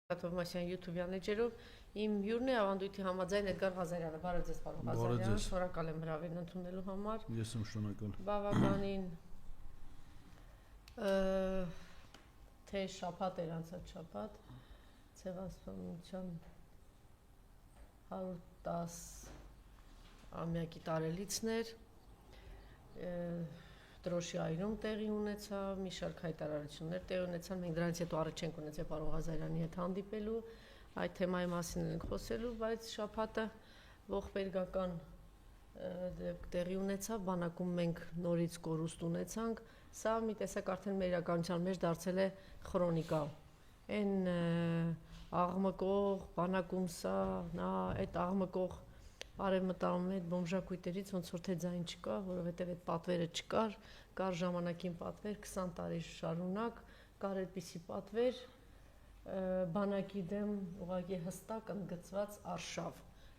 Թովմասյան YouTube-յան էջերով իմ հյուրն է ավանդույթի համաձայն Էդգար Ղազարյանը, բարև ձեզ պարոն Ղազարյան, շնորհակալ եմ հրավերն ընդունելու համար։ Ես եմ շնորհակալ։ Բավականին թե շաբաթ էր անցած շաբաթ, Ցեղասպանության 110 ամյակի տարելիցն էր, Դրոշի այրում տեղի ունեցավ, մի շարք հայտարարություններ տեղի ունեցան, մենք դրանից հետո առիթ չենք ունեցել պարոն Ղազարյանի հետ հանդիպելու, այդ թեմայի մասին ենք խոսելու, բայց շաբաթը ողբերգական տեղի ունեցավ, բանակում մենք նորից կորուստ ունեցանք, սա մի տեսակ արդեն մեր իրականության մեջ դարձել է քրոնիկա, այն աղմկող, բանակում սա, նա այդ աղմկող արևմտամետ այդ բոմժակույտերից ոնց որ թե ձայն չկա, որովհետև այդ պատվերը չկար, կար ժամանակին պատվեր 20 տարի շարունակ, կար այդպիսի պատվեր, բանակի դեմ ուղղակի հստակ ընդգծված արշավ,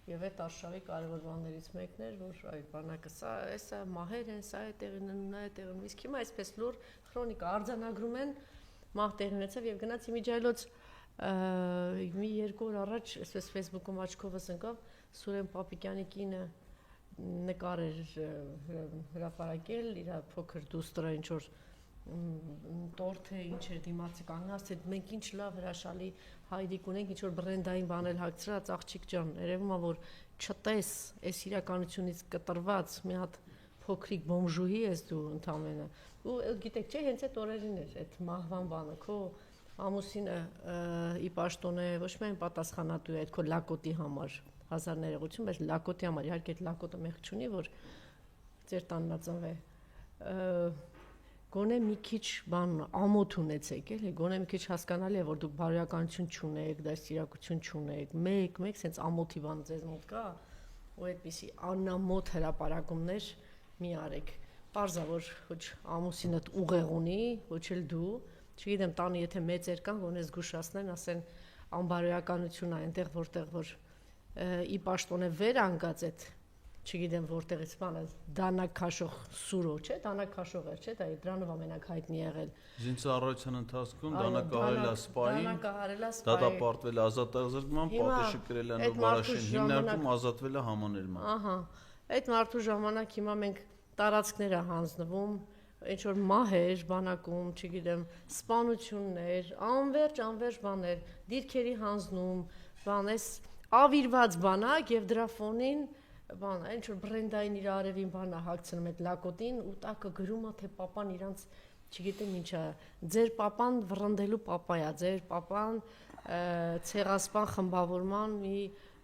եւ այդ արշավի կարևոր բաներից մեկն էր, որ այդ բանակը սա մահեր են, սա է տեղին ունեն, նա է տեղին, իսկ հիմա այսպես լուր քրոնիկա արձանագրում են, մահ տեղի ունեցավ եւ գնաց իմիջայլոց մի երկու օր առաջ այսպես Facebook-ում աչքովս ընկավ Սուրեն Պապիկյանի կինը նկար էր հրապարակել իր փոքր դուստրը ինչ որ տորթ է ինչ էր դիմացի կանգնած թե մենք ինչ լավ հրաշալի հայրիկ ունենք ինչ որ բրենդային բանել հագցրած աղջիկ ջան երևում է որ չտես այս իրականությունից կտրված մի հատ փոքրիկ բոմժուհի ես դու ընդամենը ու գիտեք չէ հենց այդ օրերին էր այդ մահվան բանը քո ամուսինը ի պաշտոն է ոչ միայն պատասխանատու է այդ քո լակոտի համար հազար ներողություն, բայց լակոտի համար իհարկե այդ լակոտը մեղք չունի, որ ձեր տանն ածնվե։ Գոնե մի քիչ բան ամոթ ունեցեք, էլի, գոնե մի քիչ հասկանալի է, որ դուք բարոյականություն չունեք, դաստիարակություն չունեք, մեկ սենց ամոթի բան ձեզ մոտ կա, ու այդպիսի անամոթ հրապարակումներ մի արեք։ Պարզա որ ոչ ամուսինդ ուղեղ ունի, ոչ էլ դու, չգիտեմ տանը եթե մեծեր կան, գոնե զգուշացնեն, ասեն անբարոյականություն է այնտեղ որտեղ որ ի պաշտոն է վեր անգած այդ չգիտեմ որտեղից բանը դանակ քաշող սուրո չէ դանակ քաշող էր չէ դա դրանով ամենակ հայտնի եղել զինծառայության ընթացքում դանակը հարել է սպային դատապարտվել ազատազրկման պատժի կրել են վարաշին հիմնարկում ազատվել է համաներման ահա այդ մարդու ժամանակ հիմա մենք տարածքները հանձնվում ինչ որ մահեր բանակում չգիտեմ սպանություններ անverջ բաներ դիրքերի հանձնում բանես ավիրված բանակ եւ դրա ֆոնին բան ինչ որ բրենդային իր արևին բանա հագցնում այդ լակոտին ու տակը գրում է թե papan իրանց չգիտեմ ինչա ձեր papan վռնդելու papa야 ձեր papan ցեղասպան խմբավորման մի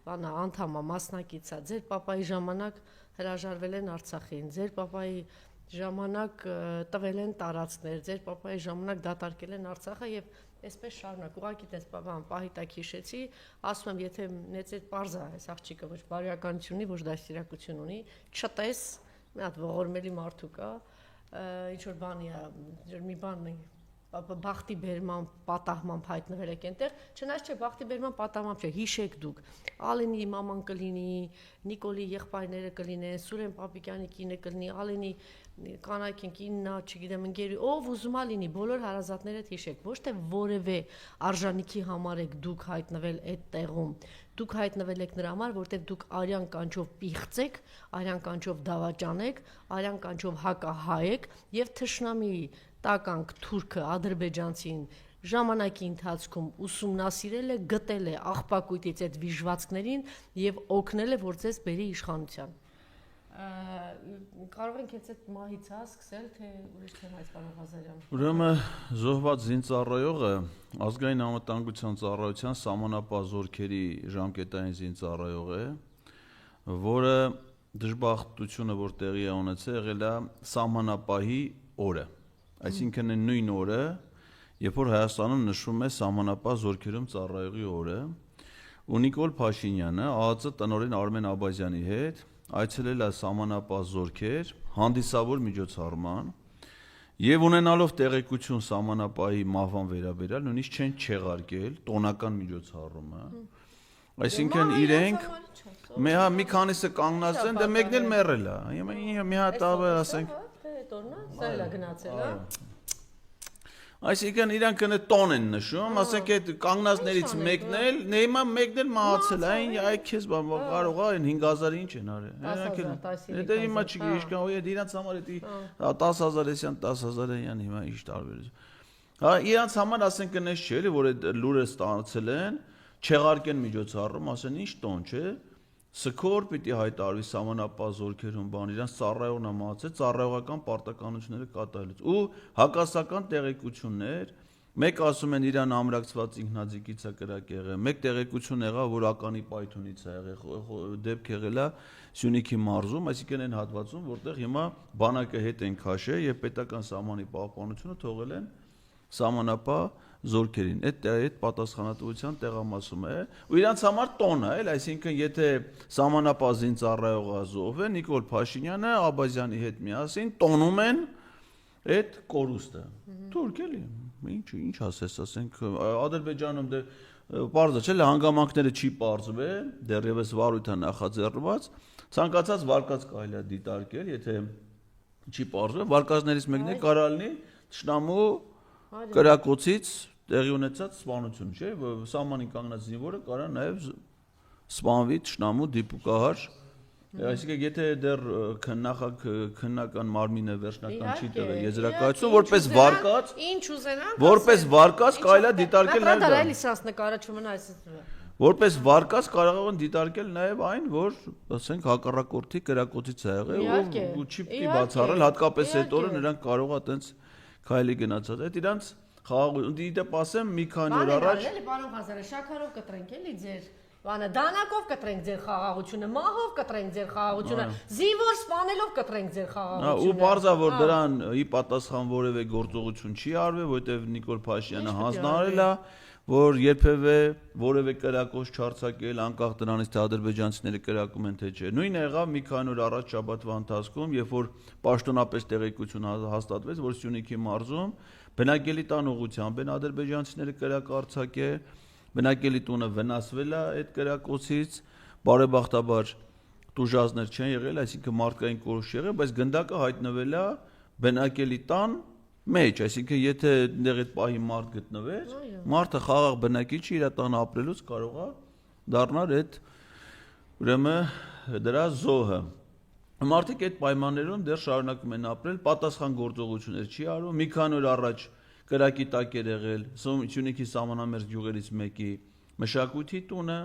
բանա անդամա մասնակից է ձեր papayi ժամանակ հրաժարվել են Արցախին ձեր papayi ժամանակ տվել են տարածքներ ձեր papayi ժամանակ դատարկել են Արցախը եւ այսպես շարունակ ուղղակի տես բան պահի տակ հիշեցի ասում եմ եթե նեց այդ parza այս աղջիկը ոչ բարոյականություն ունի ոչ դաստիարակություն ունի չտես մի հատ ողորմելի մարդու կա ինչ որ բանի է մի բան բախտի բերման պատահման հայտնվել եք այնտեղ չնայած չէ բախտի բերման պատահմամբ չէ հիշեք դուք Ալենի մաման կլինի Նիկոլի եղբայրները կլինեն Սուրեն Պապիկյանի կինը կլինի Ալենի կանայքին կիննա չգիտեմ ընկերի ով ուզում է լինի բոլոր հարազատներդ հիշեք ոչ թե որևէ արժանիքի համար եք դուք հայտնվել այդ տեղում դուք հայտնվել եք նրա համար որտեղ դուք արյան կանչով պիղծեք արյան կանչով դավաճանեք արյան կանչով հակահայեք եւ թշնամի տականք թուրքը ադրբեջանցին ժամանակի ընթացքում ուսումնասիրել է գտել է աղբակույտից այդ վիժվածքներին եւ օգնել է որ ձեզ բերի իշխանության կարող ենք այդ մահից սկսել թե ուրիշ թեմայից պարոն Ղազարյան Ուրեմն զոհված զինծառայողը ազգային անվտանգության ծառայության սահմանապահ զորքերի ժամկետային զինծառայող է որը դժբախտությունը որ տեղի է ունեցել եղել է սահմանապահի օրը այսինքն նույն օրը երբ որ Հայաստանում նշվում է սահմանապահ զորքերում ծառայողի օրը ու Նիկոլ Փաշինյանը ԱԱԾ տնօրեն Արմեն Աբազյանի հետ այցելել է սահմանապահ զորքեր հանդիսավոր միջոցառման եւ ունենալով տեղեկություն սահմանապահի մահվան վերաբերյալ նույնիսկ չեն չեղարկել տոնական միջոցառումը այսինքն իրենք մի քանիսը կանգնած են դե մեկն էլ մեռել է մի հատ ավեր ասենք Տորնա սա էլ է գնացել հա Այսինքն իրանք կնե տոն են նշում, ասենք այդ կանգնածներից մեկն էլ, հիմա մեկն էլ մահացել, այ քեզ կարող է այն 5000-ը ինչ են արել։ Իրանք էլ հիմա չգիտեմ, այդ իրանք համար դա 10000 էսյան 10000 են հիմա ինչ տարբերություն։ Հա իրանք համար ասենք կնես չէ, էլի որ այդ լուրը ստացել են, չեղարկեն միջոցառում, ասեն ինչ տոն չէ։ Սքոր պիտի հայտարարվի սահմանապահ զորքերում բան իրանց ծառայողն է մահացել ծառայողական պարտականությունները կատարելուց ու հակասական տեղեկություններ մեկ ասում են իրան ամրակցված ինքնաձիգից է կրակ եղել մեկ տեղեկություն եղավ որ ականի պայթունից է եղել դեպք եղել է Սյունիքի մարզում այսինքն այն հատվածում որտեղ հիմա բանակը հետ են քաշել եւ պետական սահմանի պահպանությունը թողել են սահմանապահ զորքերին այդ պատասխանատվության տեղամասում է ու իրանց համար տոն է այլ այսինքն եթե սահմանապահ զինծառայողը զոհվե Նիկոլ Փաշինյանը Աբազյանի հետ միասին տոնում են այդ կորուստը թուրք էլի ինչ ասես ասենք Ադրբեջանում դե պարզը չէ հանգամանքները չի պարզվե դեռևս վարույթ է նախաձեռնված ցանկացած վարկած կարելի է դիտարկել եթե չի պարզվե վարկածներից մեկն է կարող լինի Թշնամու կրակոցից տեղի ունեցած սպանություն, չէ՞, սահմանին կանգնած զինվորը կարող նաև սպանվի Թշնամու դիպուկահար, այսինքն եթե դեռ քննական մարմինը վերջնական չի տվել եզրակացություն, որպես վարկած կարելի է դիտարկել նաև դա։ Լիսանս նկարը չմնա այսպես։ Որպես վարկած կարող են դիտարկել նաև այն, որ ասենք հակառակորդի կրակոցից է եղել ու չի պիտի բացառել, հատկապես այդ օրը նրանք կարող է այտենց քայլի գնացած։ Այդ իրանց Դիտե ասեմ մի քանի օր առաջ Պարոն Ղազարե, շաքարով կտրենք էլի ձեր բանը, դանակով կտրենք ձեր խաղաղությունը, մահով կտրենք ձեր խաղաղությունը, զինվոր սպանելով կտրենք ձեր խաղաղությունը։ Ու բարձա որ դրան ի պատասխան որևէ գործողություն չի արվել, որտեղ Նիկոլ Փաշինյանը հանձնարարել է, որ երբևէ որևէ կրակոց չարձակել, անկախ դրանից թե ադրբեջանցիները կրակում են թե չէ։ Նույնը եղավ մի քանի օր առաջ շաբաթվա ընթացքում, երբ որ պաշտոնապես տեղեկություն հաստատվեց, որ Սյունիքի մարզում բնակելի տան ուղղությամբ են ադրբեջանցիները կրակ արձակե, բնակելի տունը վնասվել է այդ կրակոցից, բարեբախտաբար տուժածներ չեն եղել, այսինքն մարդկային կորուստ եղել, բայց գնդակը հայտնվել է բնակելի տան մեջ, այսինքն եթե այնտեղ այդ պահի մարդ գտնվեր, մարդը խաղաղ բնակիչ իր տանը ապրելուց կարող է դառնալ այդ ուրեմն դրա զոհը։ Մարդիկ այդ պայմաններում դեռ շարունակում են ապրել, պատասխան գործողություններ չի արվում։ Մի քանի օր առաջ կրակի տակ էր եղել Սյունիքի սահմանամերձ գյուղերից մեկի մշակույթի տունը,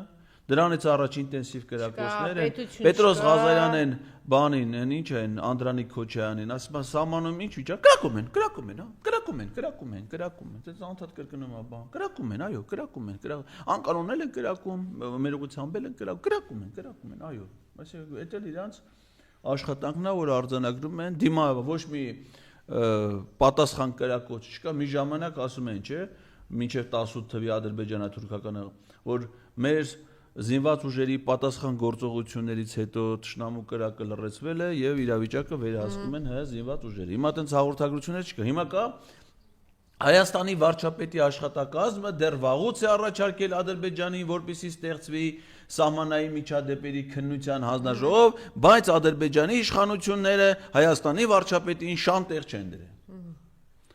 դրանից առաջ ինտենսիվ կրակոցներ են, Պետրոս Ղազարյանն բանին, ինչ են, Անդրանիկ Քոչարյանին, ասում են սահմանում ինչ վիճակ, կրակում են, կրակում են, դες անդադ կրկնում է բան, կրակում են, այո, կրակում են, անկանոնել են կրակում, մեր ուղղությամբ են կրակում են, այո, այսինքն դա էլ իրանց աշխատանքն է, որ արձանագրում են դիմա ոչ մի պատասխան կրակոց չկա, մի ժամանակ ասում են, չէ, մինչև 18 թվականի ադրբեջանա-թուրքական որ մեր զինված ուժերի պատասխան գործողություններից հետո Թշնամու կրակը լռեցվել է եւ իրավիճակը վերահսկում են հայ զինված ուժերը։ Հիմա այդպես հաղորդագրություններ չկա։ Հիմա կա Հայաստանի վարչապետի աշխատակազմը դեռ վաղուց է առաջարկել Ադրբեջանին, որպեսզի ստեղծվի սահմանային միջադեպերի քննության հանձնաժողով, բայց Ադրբեջանի իշխանությունները Հայաստանի վարչապետին շան տեղ չեն դրել։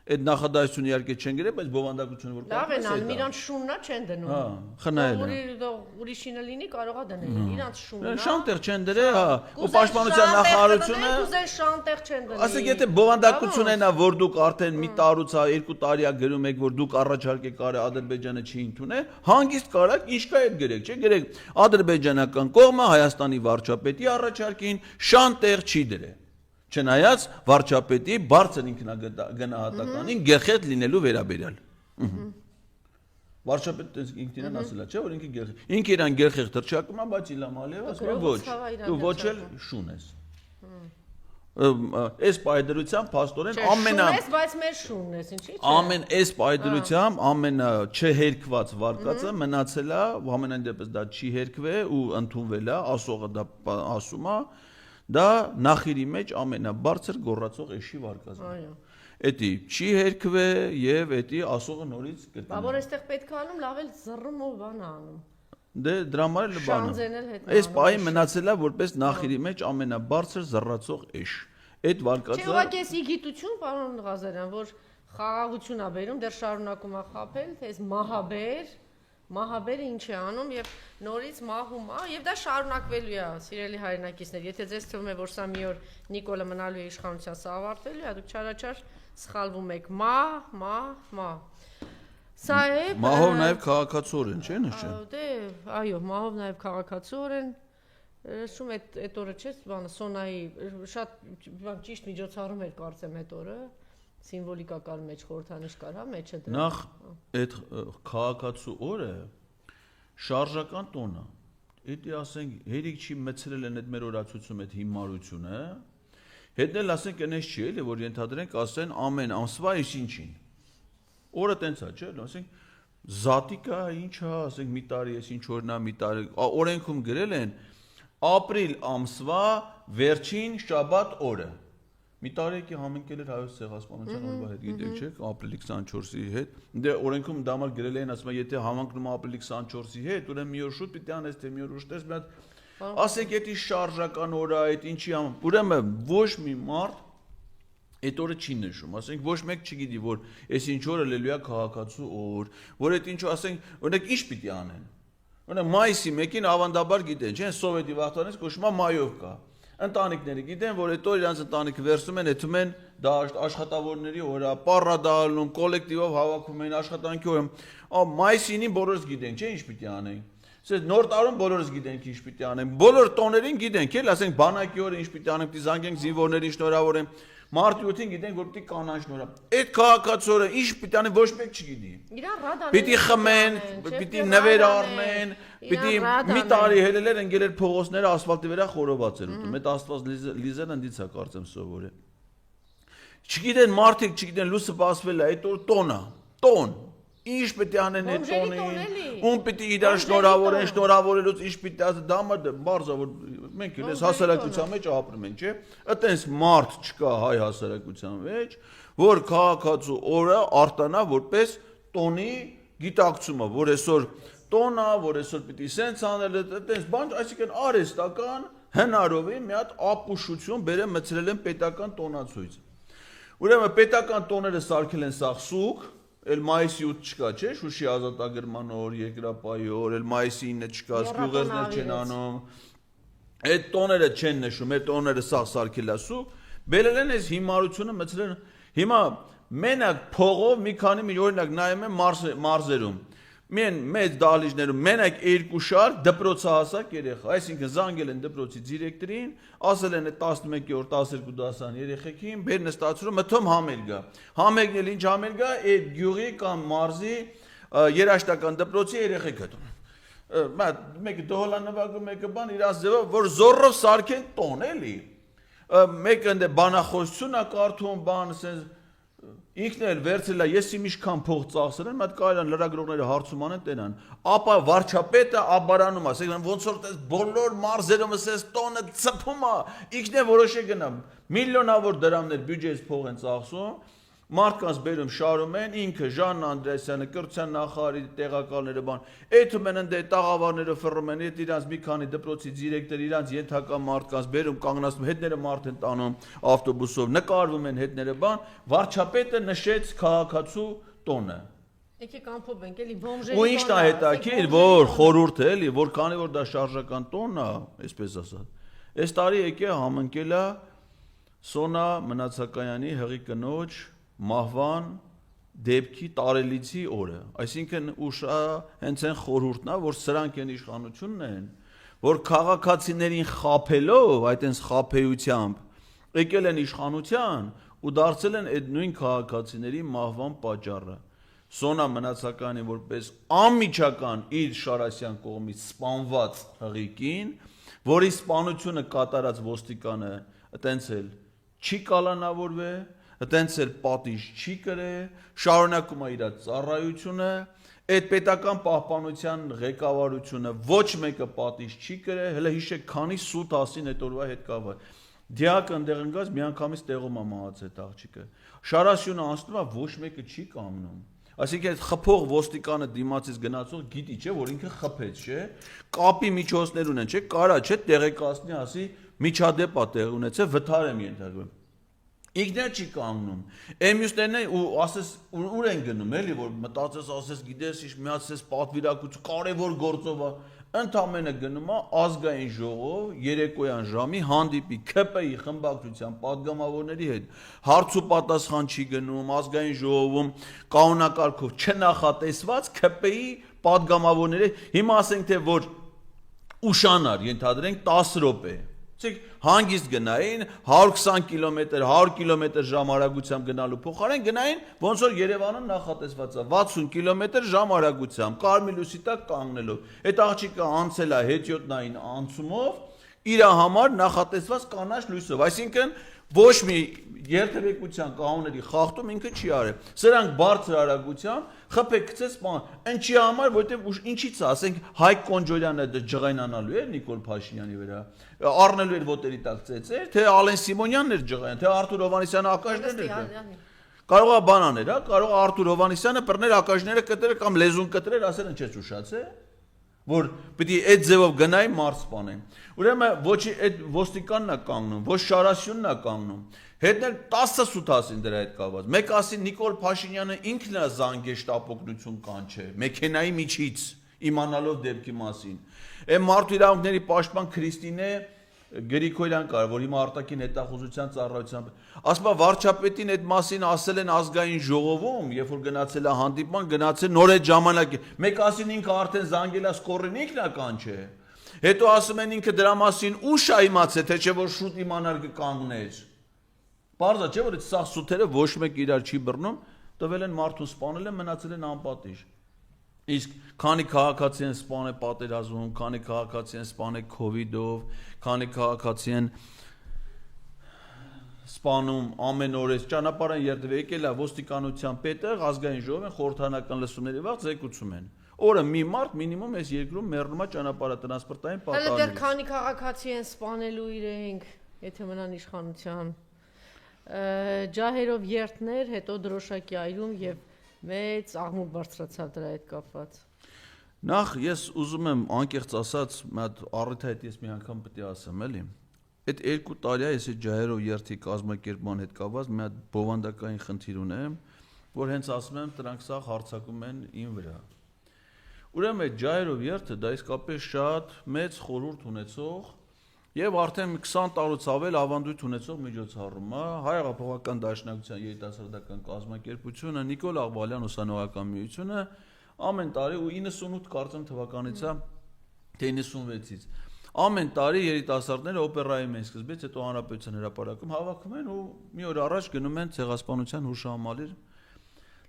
Այդ նախադասությունը իհարկե չեն գրել, բայց բովանդակությունը որ կա։ Լավ են անում, իրանց շուննա չեն դնում։ Հա, խնայել են։ Ուրիշինը լինի կարող է դնել, իրանց շուննա։ Շանտեղ չեն դրել, հա, ու պաշտպանության նախարարությունը ուզեն շանտեղ չեն դնել։ Ասեք, եթե բովանդակությունն է նա, որ դուք արդեն մի տարուց, 2 տարի է գրում եք, որ դուք առաջարկեք կարը Ադրբեջանը չի ընդունել, հանգիստ կարակ ինչ կա այդ գրեք, չէ՞, գրեք ադրբեջանական կողմը Հայաստանի վարչապետի առաջարկին շանտեղ չի դրել։ Չնայած վարչապետի բարձր ինքնագնահատականին գերխետ լինելու վերաբերյալ։ Վարչապետը ինքնին ասել է, չէ՞ որ ինքը գերխետ։ Ինքը իրան գերխետ թռչակում է, բայց Իլհամ Ալիևը ասում է ոչ, դու ոչ էլ շուն ես։ Այս պայդրությամբ փաստորեն Շուն ես, բայց մեր շունն ես, ինչի՞ չէ։ Այս պայդրությամբ ամենա չհերկված վարկածը մնացել է, ամենայն դեպս դա չի հերկվել ու ընդունվել է, ասողը դա ասում է դա նախիրի մեջ ամենաբարձր գոռացող էշի վարկածն է։ Այո։ Էդի չի հերքվե եւ էդի ասողը նորից կրկնում։ Բա որ այստեղ պետք է անում, լավ էլ զռում ու բան անում։ Դե դրա համար էլ բանը։ Այս պահի մնացել է որպես նախիրի մեջ ամենաբարձր զռացող էշ։ Այդ վարկածը։ Չէ, ուղղակի էս ի գիտություն, պարոն Ղազարյան, որ խաղաղություն է բերում, դեռ շարունակում է խաբել, թե այս մահաբերը ինչ է անում եւ նորից մահում է եւ դա շարունակվելու է, սիրելի հայրենակիցներ, եթե ձեզ թվում է, որ սա մի օր Նիկոլը մնալու է իշխանության, սա ավարտվելու է, դուք չարաչար սխալվում եք, մահ։ Սա է մահով նաև քաղաքացիորեն, չէ՞ նշեն։ Դե, այո, մահով նաև քաղաքացիորեն Շում այդ օրը չես բանը Սոնայի շատ բան ճիշտ միջոցառում էր կարծեմ այդ օրը սիմվոլիկական մեջ խորհրդանիշ կար հա մեջը դրա Նախ այդ քաղաքացու օրը շարժական տոն է Էդի ասենք հերիք չի մցրել են այդ մեր օրացույցում այդ հիմարությունը հետնել ասենք այնպես չի էլի որ ենթադրենք ասեն ամեն ամսվա ինչ-ինչին օրը տենց է չէ ասենք զատիկա ինչա ասենք մի տարի էս ինչ օրնա մի տարի օրենքում գրել են ապրիլ ամսվա վերջին շաբաթ օրը մի տարեկի համընկել էր հայոց ցեղասպանության օրվա հետ գիտեք չէ ապրիլի 24-ի հետ դե օրենքում դա մալ գրել են ասում եթե համընկնում ապրիլի 24-ի հետ ուրեմն մի օր շուտ պիտի անես թե մի օր ուշ տես մի հատ ասեք էդի շարժական օրը այդ ինչի ուրեմն ոչ մի մարդ այդ օրը չի նշում ասենք ոչ մեկ չգիտի որ այս ինչ օրը լելույա քաղաքացու օր որ այդ ինչու ասենք օրինակ ինչ պիտի անեն Օրինակ մայիսի 1-ին ավանդաբար գիտեն, չէ՞, սովետի վաղտանից կոչվում է մայով կա։ Ընտանիքները գիտեն, որ այդ օր իրանց ընտանիքը վերցնում են, եթում են դա աշխատավորների օր, պառադալում, կոլեկտիվով հավաքում են աշխատանքի օրը։ Մայիսին բոլորս գիտենք, չէ՞, ինչ պիտի անենք։ Ասես նոր տարում բոլորս գիտենք ինչ պիտի անենք։ Բոլոր տոներին գիտենք, էլ ասենք բանակի օրը ինչ պիտի անենք, պիտի զանգենք զինվորներին շնորհավորենք։ Մարտի 8-ին գիտենք որ պիտի կանան շնորհա։ Այդ քաղաքացիորը ինչ պիտի անեն ոչ մեկ չգիտի։ Իրան ռադան։ Պիտի խմեն, պիտի նվեր առնեն, պիտի մի տարի հելելեր ընկել էր փողոցները ասֆալտի վրա խորոված էր ուտում։ Այդ աստված լիզեն ընդից է կարծեմ սովորը։ Չգիտեն մարդիկ, չգիտեն լույսը բացվել է, այդ օր տոն է, տոն։ Ինչ պիտի անեն այդ տոնին։ Ում պիտի իրար շնորհավորեն, շնորհավորելուց ինչ պիտի ասեն, դա բարձա որ մենք ես հասարակության մեջ ապրում ենք, չէ՞։ Այտենց մարդ չկա հայ հասարակության մեջ, որ քաղաքացու օրը արտանա որպես տոնի գիտակցումը, որ այսօր տոնա, որ այսօր պիտի սենց անել, այտենց բան, այսինքն արհեստական հնարովի մի հատ ապուշություն բերեն մցրել են պետական տոնացույց։ Ուրեմն պետական տոները սարքել են սաղսուկ Էլ մայիսի 8 չկա, չէ՞, Շուշի ազատագրման օր, երկրապահի օր, էլ մայիսի 9 չկա, գյուղերներ չեն անում։ Այդ տոները չեն նշում, այդ տոները սաղ սարքել է սուկ, բերել են այս հիմարությունը մցրել։ Հիմա մենակ փողով մի քանի օրինակ նայում եմ մարզերում։ Մեն մեծ դահլիճներում մենակ երկու շարք դպրոցահասակ երեխա, այսինքն զանգել են դպրոցի դիրեկտորին, ասել են 11-րդ 12 դասան երեխեքին, բեր նստացրում, մթում համեր գա։ Համերն էլ ինչ համեր գա, այդ գյուղի կամ մարզի երաշտական դպրոցի երեխեքը։ Մեկը դոհլա նվագում, մեկը բան իրաց ձևով, որ զորով սարքեն տոն էլի։ Մեկը ընդ բանախոսություն է կարդում, բան ասես Ինքն էլ վերցրել է, ես իմ ինչքան փող ծախսել եմ, այդ կարան լրագրողները հարցում անեն տենան։ Ապա վարչապետը աբարանում է, ասենք ոնց որ տես բոլոր մարզերում էս տոնը ծփում է, ինքն է որոշե գնա։ Միլիոնավոր դրամներ բյուջեից փող են ծախսում, մարդկանց բերում շարում են, ինքը Ժան Անդրեասյանը, կրթության նախարարի տեղակալները բան, այդում են ընդ տաղավարները ֆռում են, այդ իրանց մի քանի դպրոցի դիրեկտոր իրանց ենթակա մարդկանց բերում կանգնացնում, հետները մարդ են տանում ավտոբուսով, նկարվում են հետները բան, վարչապետը նշեց քաղաքացու տոնը։ Եկեք ամփոփենք, էլի բոմժերի Ու ինչն է հետաքրքիր, որ խորհուրդը էլի, որ քանի որ դա շարժական տոն է, այսպես ասած, այս տարի եկե համընկել է Սոնա Մնացակայանի հղի կնոջ մահվան դեպքի տարելիցի օրը, այսինքն ուշա հենց այն խորհուրդն է, որ սրանք են իշխանությունն են, որ քաղաքացիներին խաբելով, այդպես խաբեությամբ եկել են իշխանության ու դարձել են այդ նույն քաղաքացիների մահվան պատճառը։ Սոնա Մնացականի որպես անմիջական իր Շարասյան կողմից սպանված հղիկին, որի սպանությունը կատարած ոստիկանը այտենց էլ չի կալանավորվել, այտենց էլ պատիժ չի կրել, շարունակում է իր ծառայությունը, այդ պետական պահպանության ղեկավարությունը ոչ մեկը պատիժ չի կրել, հələ հիշեք քանի սուտ ասին այդ օրվա հետ կապը։ Դիակը ընդեղ ընկած միանգամից տեղում է մահացել այդ աղջիկը։ Շարասյունը անցնում է ոչ մեկը չի կանգնում։ Այսինքն այդ խփող ոստիկանը դիմացից գնացող գիտի չէ որ ինքը խփեց չէ կապի միջոցներ ունեն չէ կարա չէ տեղեկացնի ասի միջադեպ է տեղ ունեցել վթար եմ ենթարկվում Ինքն էլ չի կանգնում։ Այն մյուսներն ու ասես ուր են գնում, էլի որ մտածես, ասես գիտես, ինչ միացես պատվիրակություն, կարևոր գործով է, ընդամենը գնում է ազգային ժողով երեկոյան ժամի հանդիպի ՔՊԻ խմբակցության падգամավորների հետ։ Հարց ու պատասխան չի գնում, ազգային ժողովում կանոնակարգով չնախատեսված ՔՊԻ падգամավորների, հիմա ասենք թե որ ուշանար, ենթադրենք 10 րոպե։ Ցեք հանգիստ գնային 120 կիլոմետր, 100 կիլոմետր ժամ արագությամբ գնալու փոխարեն գնային ոնց որ Երևանում նախատեսված է 60 կիլոմետր ժամ արագությամբ կարմիր լույսի տակ կանգնելով։ Այդ աղջիկը անցել է հետիոտնային անցումով իր համար նախատեսված կանաչ լույսով, այսինքն ոչ մի երթևեկության կանոնների խախտում ինքը չի արել։ Սրանք բարձր արագությամբ խփեք գցես բան, ինչի համար, որովհետև ինչից է, ասենք Հայկ Կոնջորյանը ջղայնանալու էր Նիկոլ Փաշինյանի վրա, առնելու էր ոտերի տակ ծեծեր, թե Ալեն Սիմոնյանն էր ջղայն, թե Արթուր Հովհաննիսյանը ակաժներն էր։ Կարող է բան աներ, հա, կարող է Արթուր Հովհաննիսյանը բռներ ակաժները կտրեր կամ լեզուն կտրեր, ասել են չես ուշացե, որ պիտի այդ ձևով գնային մարդ սպանեն։ Ուրեմն ոչ այդ ոստիկանն է կանգնում, ոչ Շարասյունն է կանգնում։ Հետն էլ 10 սուտ ասին դրա հետ կապված։ Մեկ ասին Նիկոլ Փաշինյանը ինքն է զանգե շտապօգնություն կանչե, մեքենայի միջից իմանալով դեպքի մասին։ Այն մարդու իրավունքների պաշտպան Քրիստինե Գրիգորյան կար, որ հիմա արտաքին հետախուզության ծառայության ասում է վարչապետին այդ մասին ասել են ազգային ժողովում, երբ որ գնացել է հանդիպման, գնացել նոր այդ ժամանակի։ Մեկ ասին ինքը արդեն զանգել է սկորին ինքնական չէ։ Հետո ասում են ինքը դրա մասին ուշ է իմացել, թե չէ որ շուտ իմանալ կկանգներ։ Պարզա չէ որ այդ սաղ սուտերը ոչ մեկ իրար չի բռնում, տվել են մարդուն սպանել են, մնացել են անպատիժ։ Իսկ քանի քաղաքացի են սպանել պատերազմում, քանի քաղաքացի են սպանել քովիդով, քանի քաղաքացի են սպանում ամեն օր էս ճանապարհին երթվի եկել է ոստիկանության պետը, ազգային ժողովն խորհրդանական լսումների վաղ զեկուցում են։ Օրը մի մարդ մինիմում այս երկրում մեռնում է ճանապարհատրանսպորտային պատահարներից։ Հələ դեռ քանի քաղաքացի են սպանելու իրենք, եթե մնան իշխանության։ Ջահերով երթներ, հետո դրոշակի այրում եւ մեծ աղմուկ բարձրացավ դրա հետ կապված։ Նախ ես ուզում եմ անկեղծ ասած, մատ առիթ ես մի անգամ պետք է ասեմ, էլի։ Այդ 2 տարի է ես այդ ջահերով երթի կազմակերպման հետ կապված մի հատ բովանդակային խնդիր ունեմ, որ հենց ասում եմ, դրանք սա հարձակում են իմ վրա։ Ուրեմն այդ ջահերով երթը դա իսկապես շատ մեծ խորհուրդ ունեցող եւ արդեն 20 տարուց ավել ավանդույթ ունեցող միջոցառում է Հայ-Հեղափոխական Դաշնակցության երիտասարդական կազմակերպությունը, Նիկոլ Աղբալյան ուսանողական միությունը ամեն տարի ու 98 կարծեմ թվականից է թե 96-ից ամեն տարի երիտասարդները օպերայի մեջ սկզբից հետո հանրապետության հրապարակում հավաքում են ու մի օր առաջ գնում են ցեղասպանության հուշահամալիր։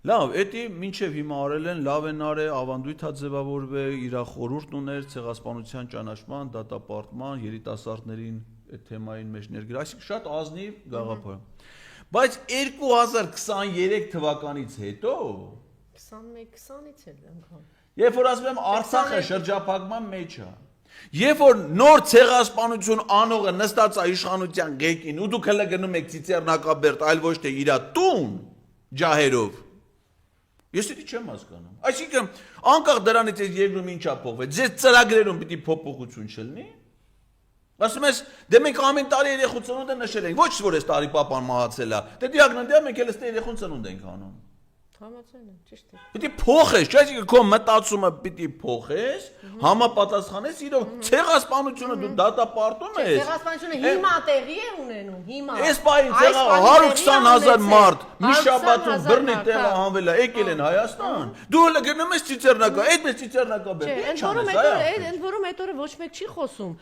Լավ, էդի մինչև հիմա արել են, լավ են արել, ավանդույթ է ձևավորվել, իր խորհուրդ ուներ ցեղասպանության ճանաչման, դատապարտման, երիտասարդներին այդ թեմային մեջ ներգրավել, այսինքն շատ ազնիվ գաղափար։ Բայց 2023 թվականից հետո 21-20-ից էլ անգամ։ Երբ որ ասում եմ Արցախը շրջափակման մեջ է, երբ որ նոր ցեղասպանություն անողը նստած է իշխանության ղեկին ու դուք հələ գնում եք Ծիծեռնակաբերդ, այլ ոչ թե իր տուն ջահերով Ես դա չեմ հասկանում։ Այսինքն անկախ դրանից այս երկրում ինչա փոխվել, ձեր ծրագրերում պիտի փոփոխություն չլինի։ Ասում ես, դե մենք ամեն տարի երեխու ծնունդը նշել ենք, ոչ որ այս տարի պապան մահացել է։ Դե դիագնոզը մենք էլ էստե երեխուն ծնունդ ենք անում։ Համաձայն եմ, ճիշտ է։ Պիտի փոխես, չէ՞ այսինքն քո մտածումը պիտի փոխես, համապատասխանես իրով ցեղասպանությունը դու դատապարտում ես։ Ցեղասպանությունը հիմա տեղի է ունենում, հիմա։ Այս բային ցեղը 120,000 մարդ մի շաբաթում բռնի տեղը հանվել է, եկել են Հայաստան։ Դու հələ գնում ես Ծիծեռնակա, այդ մեծ Ծիծեռնակաբերդ։ Ընդ որում այդ օրը ոչ մեկ չի խոսում։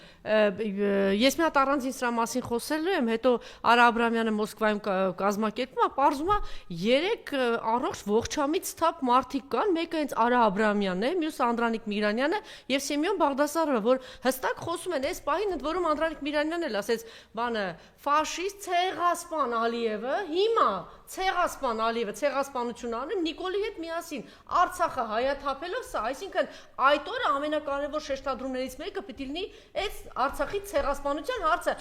Ես մի հատ առանձին սրա մասին խոսելու եմ, հետո Արա Աբրամյանը Մոսկվայում կազմակերպում է, պարզում է 3 առողջ ողջամիտ սթափ մարդիկ կան, մեկը հենց Արա Աբրամյանն է, մյուսը Անդրանիկ Միրանյանը եւ Սեմյոն Բաղդասարովը, որ հստակ խոսում են այս պահին, ընդ որում Անդրանիկ Միրանյանն էլ ասեց, բանը ֆաշիստ ցեղասպան Ալիևը հիմա ցեղասպան Ալիևը ցեղասպանություն անում Նիկոլի հետ միասին Արցախը հայաթափելով սա, այսինքն այդ օրը ամենակարևոր շեշտադրումներից մեկը պիտի լինի այդ Արցախի ցեղասպանության հարցը,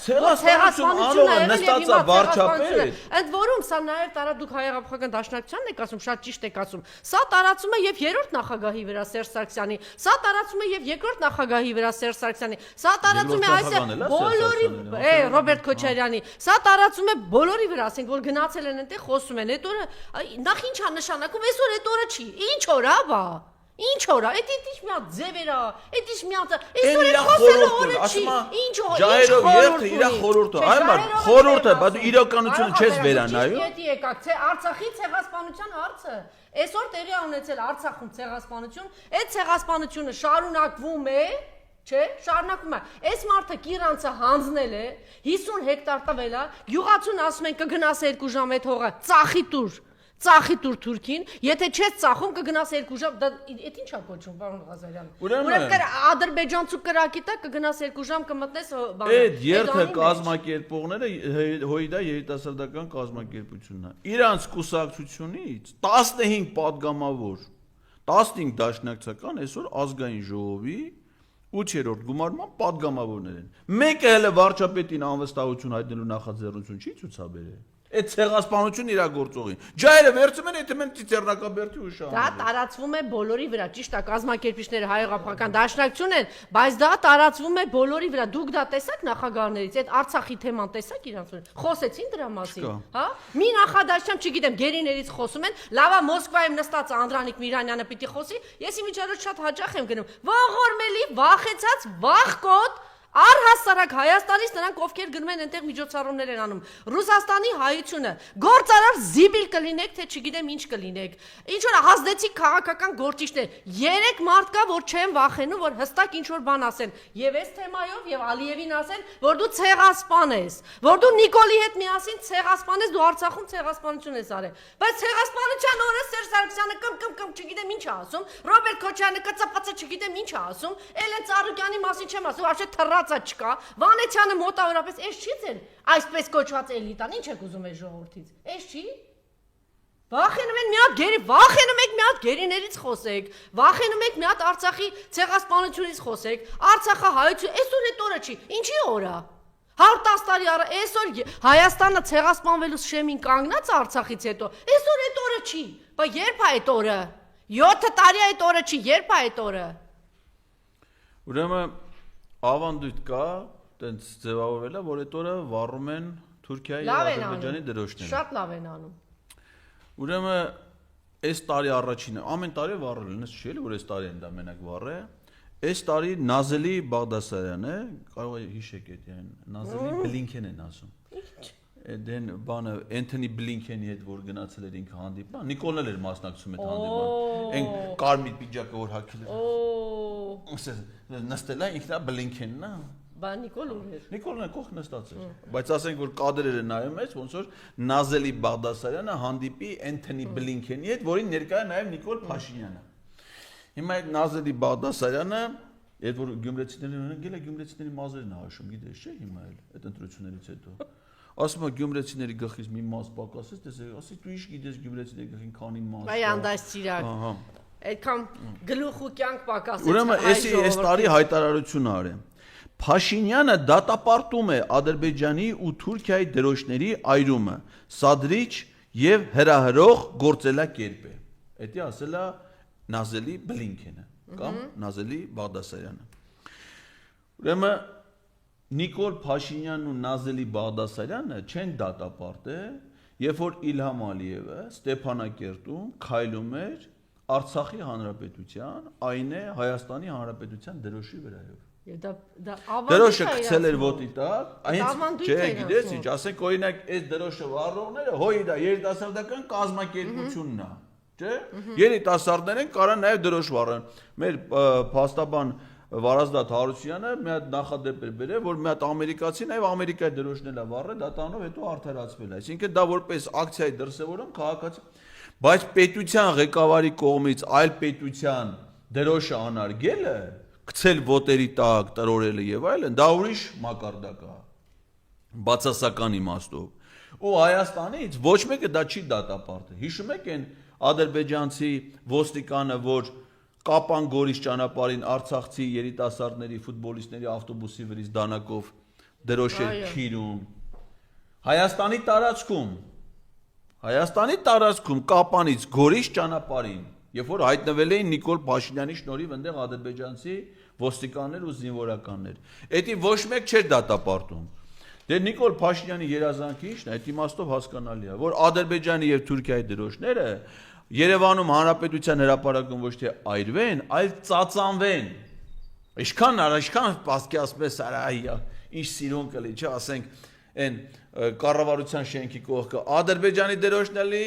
ընդ որում սա նաև տարա դուք հայ-հեղափոխական դաշնակցությանն եք ասում, շատ ճիշտ եք ասում, սա տարածում է եւ երրորդ նախագահի վրա Սերժ Սարգսյանի, սա տարածում է եւ երկրորդ նախագահի վրա Սերժ Սարգսյանի, սա տարածում է այսօր բոլորի, Ռոբերտ Քոչարյանի, սա տարածում է բոլորի վրա, ասենք որ գնացել են այնտեղ խոսում են, այդ օրը նախ ինչա նշանակում, այսօր այդ օրը չի, ինչ օր է, բա Ինչ օր է, այդ ինչ մի հատ ձև էր, այդ ինչ մի հատ, այսօր է խոսելու օրը չի, ինչ օր, ջայրով երթը իր խորհուրդը, այ մար, խորհուրդը, բայց իրականությունը չես վերանայում։ Դիտի եկաք, Արցախի ցեղասպանության հարցը, այսօր տեղի է ունեցել Արցախում ցեղասպանություն, այդ ցեղասպանությունը շարունակվում է, չէ, շարունակվում է։ Այս մարդը Կիրանցը հանձնել է, 50 հեկտար տվել է, գյուղացուն ասում են կգնաս 2 ժամ այդ հողը, ծախի տուր Թուրքին, եթե չես ծախում կգնաս 2 ժամ, դա այդ ի՞նչ է կոչվում, պարոն Ղազարյան։ Ուրեմն ադրբեջանցու կրակի տակ կգնաս 2 ժամ կմտնես բանը։ Այդ երթը կազմակերպողները հույդա երիտասարդական կազմակերպությունն է։ Իրանց կուսակցությունից 15 падգամավոր, 15 դաշնակցական այսօր ազգային ժողովի 8-րդ գումարման падգամավորներ են։ Մեկը հələ վարչապետին անվստահություն հայտնելու նախաձեռնություն չի ցուցաբերել։ Այդ ցեղասպանություն իրագործողին։ Ջայրը վերցում են, եթե մենք Ծիծեռնակաբերդի ուշանում։ Դա տարածվում է բոլորի վրա, ճիշտ է, կազմակերպիչները հայ-հեղափոխական դաշնակցություն են, բայց դա տարածվում է բոլորի վրա։ Դուք դա տեսաք նախագահներից, այդ Արցախի թեման տեսաք իրանց։ Խոսեցին դրա մասին, հա? Մի նախադասությամբ, չգիտեմ, գերիներից խոսում են, լավա Մոսկվայում նստած Անդրանիկ Միրանյանը պիտի խոսի, ես իմիջիայլոց շատ հաճախ եմ գնում։ Ողորմելի, վախեցած, վախկոտ Առհասարակ Հայաստանից նրանք ովքեր գնում են այնտեղ միջոցառումներ են անում Ռուսաստանի հայությունը գործարար զիբիլ կլինեք թե չգիտեմ ինչ կլինեք ինչ որ հազդեցիկ քաղաքական գործիչներ 3 մարդ կա որ չեն վախենում որ հստակ ինչ որ բան ասեն եւ այս թեմայով եւ Ալիևին ասեն որ դու ցեղասպան ես որ դու Նիկոլի հետ միասին ցեղասպան ես դու Արցախում ցեղասպանություն ես արել բայց ցեղասպանության օրը Սերժ Սարգսյանը կմ չգիտեմ ինչ է ասում Ռոբերտ Քոչարյանը կծպծը չգիտեմ ինչ է ասում Էլեն Ծառուկյանի մասին չեմ ասում вообще թռած չկա Վանեցյանը մոտավորապես էս չի ձեր այսպես կոչված էլիտան ինչ եք ուզում այս ժողովրդից էս չի Վախենում եք մի հատ գերիներից խոսեք վախենում եք մի հատ Արցախի ցեղասպանությունից խոսեք Արցախը հայություն այսօր այդ օրը չի ինչի օր է 110 տարի առաջ այսօր Հայաստանը ցեղասպանվելու շեմին կանգնած Արցախից հետո այսօր այդ օրը չի բա երբ է այդ օրը 7 տարի այդ օրը չի երբ է այդ օրը Ուրեմն ավանդույթ կա, տենց ձևավորվել է, որ այդ օրը վառում են Թուրքիայի եւ Ադրբեջանի դրոշները։ Շատ լավ են անում։ Ուրեմն այս տարի առաջինը, ամեն տարի վառել են, չէ՞ որ այս տարի են դա մենակ վառե։ Այս տարի Նազելի Բաղդասարյանը, կարող է հիշեք այդ Նազելի Բլինքեն են ասում։ Դեն բանը Էնթոնի Բլինքենի հետ որ գնացել էր ինքը հանդիպման, Նիկոլն էլ էր մասնակցում այդ հանդիպման։ Այն կարմիր պիջակը որ հագել էր։ Նստել է ինքնա Բլինքենն է։ Բա Նիկոլ ուր էր։ Նիկոլն է կողք նստած էր։ Բայց ասենք որ կադրերը նայում ես, ոնց որ Նազելի Բաղդասարյանը հանդիպի Էնթոնի Բլինքենի հետ, որին ներկա է նաև Նիկոլ Փաշինյանը։ Հիմա այդ Նազելի Բաղդասարյանը այդ որ գյումրեցիներն եկել է գյումրեցիների մազերն հաշում, գիտես չէ՞ հիմա էլ այդ ընտրություններից հետո։ Ասում է գյումրեցիների գլխից մի մաս պակասես, տեսեք, ասի դու ինչ գիտես գյումրեցիների գլխին քանի մաս։ Այ անդաս ծիրակ։ Ահա։ Այդքան գլուխ ու կյանք պակասեց։ Ուրեմն այս տարի հայտարարություն արել։ Փաշինյանը դատապարտում է Ադրբեջանի ու Թուրքիայի դրոշների այրումը, սադրիչ եւ հրահրող գործելակերպ է։ Դա ասել է Նազելի Բլինքենը կամ Նազելի Բաղդասարյանը։ Ուրեմն Նիկոլ Փաշինյանն ու Նազելի Բաղդասարյանը չեն դատապարտել, երբ որ Իլհամ Ալիևը Ստեփանակերտում քայլում էր Արցախի հանրապետության, այն է Հայաստանի հանրապետության դրոշի վրայով։ Եվ դա ավանդույթ է։ Դրոշը գցել էր ոտի տակ, այնց չէ, գիտես ինչ, ասենք օրինակ այս դրոշը վառողները հոյդա երիտասարդական կազմակերպությունն է, չէ՞։ Երիտասարդներ են կարան նաև դրոշ վառեն։ Մեր փաստաբան Վարազդատ Հարությունյանը մի հատ նախադեպ էր բերել, որ մի հատ ամերիկացին այո Ամերիկայի դրոշներն է վառել, դա տանով հետո արդարացվել է։ Այսինքն դա որպես ակցիայի դրսևորում քաղաքացի, բայց պետության ղեկավարի կողմից այլ պետության դրոշը անարգելը, գցել ոտերի տակ, տրորելը եւ այլն, դա ուրիշ մակարդակ է։ Բացասական իմաստով։ ու Հայաստանից ոչ մեկը դա չի դատապարտել։ Հիշում եք այն ադրբեջանցի ոստիկանը, որ Կապան Գորիս ճանապարհին Արցախցի երիտասարդների, ֆուտբոլիստների ավտոբուսի վրից դանակով դրոշ էր քիրում։ Հայաստանի տարածքում Կապանից Գորիս ճանապարհին, երբ որ հայտնվել էին Նիկոլ Փաշինյանի շնորհիվ այնտեղ ադրբեջանցի ոստիկաններ ու զինվորականներ։ Էդի ոչ մեկ չէր դատապարտում։ Դե Նիկոլ Փաշինյանի երազանքը ի՞նչն է, այդ իմաստով հասկանալի է, որ Ադրբեջանի եւ Թուրքիայի դրոշները Երևանում հանրապետության հրապարակում ոչ թե այրվեն, այլ ծածանվեն։ Ինչքան պասկի ասպես արայա, ինչ սիրուն կլի, չէ, ասենք այն կառավարության շենքի կողքը Ադրբեջանի դրոշն էլի,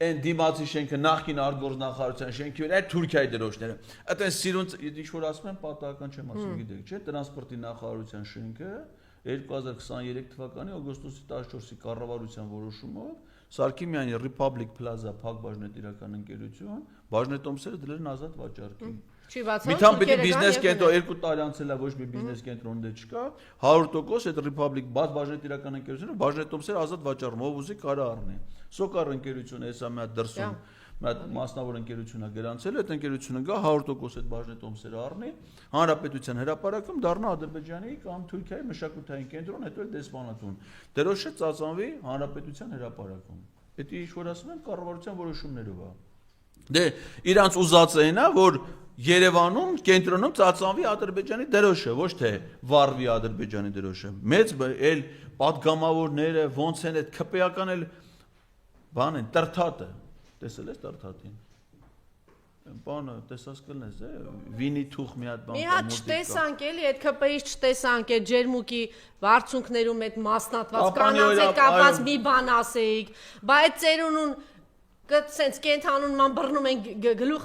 այն դիմացի շենքը նախկին արտգործնախարարության շենքի վրա Թուրքիայի դրոշները։ Այդեն սիրուն ինչ որ ասում են պատահական չեմ ասում, գիտեք, չէ, տրանսպորտի նախարարության շենքը 2023 թվականի օգոստոսի 14-ի կառավարության որոշումով Սարգսյանի Republic Plaza փակ բաժնետիրական ընկերություն բաժնետոմսերը դրել են ազատ վաճառքի։ Չի բացառ։ Միթան պիտի բիզնես կենտրոն 2 տարի անցել է ոչ մի բիզնես կենտրոն դե չկա 100% այդ Republic բաց բաժնետիրական ընկերությունը բաժնետոմսերը ազատ վաճառում ով ուզի կարա առնի։ Սոկար ընկերությունը հեսա մի հատ դրսում մի հատ մասնավոր ընկերություն է գրանցել այդ ընկերությունը գա 100% այդ բաժնետոմսերը առնի հանրապետության հրապարակում դառնա Ադրբեջանի կամ Թուրքիայի մշակութային կենտրոն հետո էլ դեսպանատուն դրոշը ծածանվի հանրապետության հրապարակում դա ինչ որ ասում են կառավարության որոշումներով է դե իրանց ուզածը այն է որ Երևանում կենտրոնում ծածանվի Ադրբեջանի դրոշը ոչ թե վառվի Ադրբեջանի դրոշը մեծ էլ պատգամավորները ոնց են այդ քպեական էլ բան են տրթատը տեսել ես տրթատին բանը տեսած կլնես վինի թուխ մի հատ բան մի հատ չտեսանք էլի այդ ԿՊ-ից չտեսանք այդ ջերմուկի վարձունքներում այդ մասնատված կանանց հետ կապված մի բան ասեիք բա այդ ծերունուն Սենց կենթանուն ման բռնում են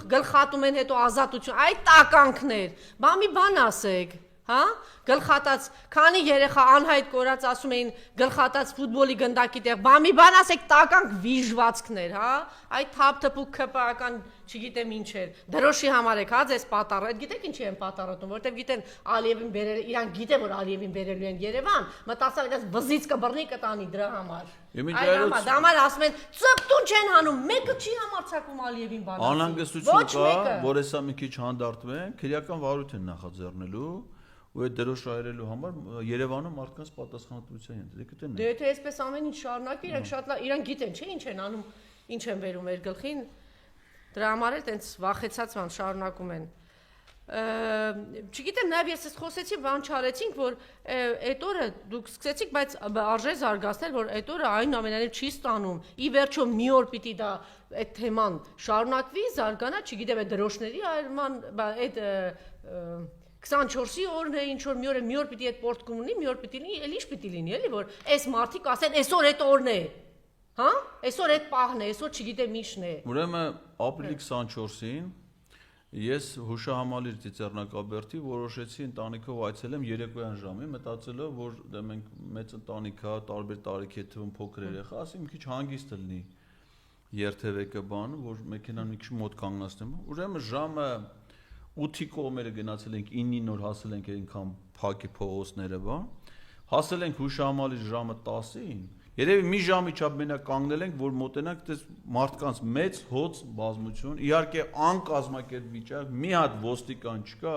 գլխատում են հետո ազատություն, այդ տականքներ, բա մի բան ասեք, հա, գլխատած, քանի երեխա անհայտ կորած ասում էին գլխատած ֆուտբոլի գնդակի տեղ, բա մի բան ասեք տականք վիժվածքներ, հա, այդ թափ-թփուկ ԿՊ-ական, չգիտեմ ինչ էր, դրոշի համար եք, հա, ձեզ պատառը, այդ գիտեք ինչի են պատառոտում, որտեվ գիտեն Ալիևին բերել, իրան գիտեն որ Ալիևին բերելու են Երևան, մտածավ իրաց վզից կբռնի կտանի դրա համար։ Դա համար ասում են ծպտուն չեն հանում, մեկը չի համարձակվում Ալիևին բան ասել։ Անհանգստություն կա, որ հեսա մի քիչ հանդարտվեն, քրեական վարույթ են նախաձեռնելու ու այդ դրոշը այրելու համար Երևանում մարդկանց պատասխանատվության են, գիտեն։ Դե եթե այսպես ամեն ինչ շարունակի, իրենք շատ լավ, իրենք գիտեն, չէ՞ ինչ են անում, ինչ են վերում մեր գլխին։ Դրա համար էլ տենց վախեցած բան շարունակում են։ Չգիտեմ, նաև ես խոսեցի, բան չարեցինք, որ այդ օրը դուք սկսեցիք, բայց արժե զարգացնել, որ այդ օրը այնուամենայնիվ չի ստանում։ Ի վերջո մի օր պիտի դա այդ թեման շարունակվի, զարգանա, չգիտեմ, այդ դրոշների այրման, այդ 24-ի օրն է, ինչ որ մի օր պիտի այդ պորտկում ունի, մի օր պիտի լինի, էլ ինչ պիտի լինի, էլի, որ այս մարդիկ ասեն, այսօր այդ օրն է, հա, այսօր այդ պահն է, այսօր չգիտեմ ինչն է։ Ուրեմն ապրիլի 24-ին ես հուշահամալիր Ծիծեռնակաբերդի որոշեցի ընտանիքով այցելեմ երեկոյան ժամին, մտածելով, որ դե մենք մեծ ընտանիք է, տարբեր տարիքի թվում փոքր երեխա, ասի մի քիչ հանգիստ լինի երթևեկը բան, որ մեքենան մի քիչ մոտ կանգնացնեմ։ Ուրեմն ժամը 8-ի կողմերը գնացել ենք 9-ին նոր հասել ենք այնքան փակի փողոցները բան, հասել ենք հուշահամալիր ժամը 10-ին, երևի մի ժամի չափ մենակ կանգնել ենք, որ մոտենանք դες մարդկանց մեծ հոց բազմություն, իհարկե անկազմակերպ վիճակ, մի հատ ոստիկան չկա,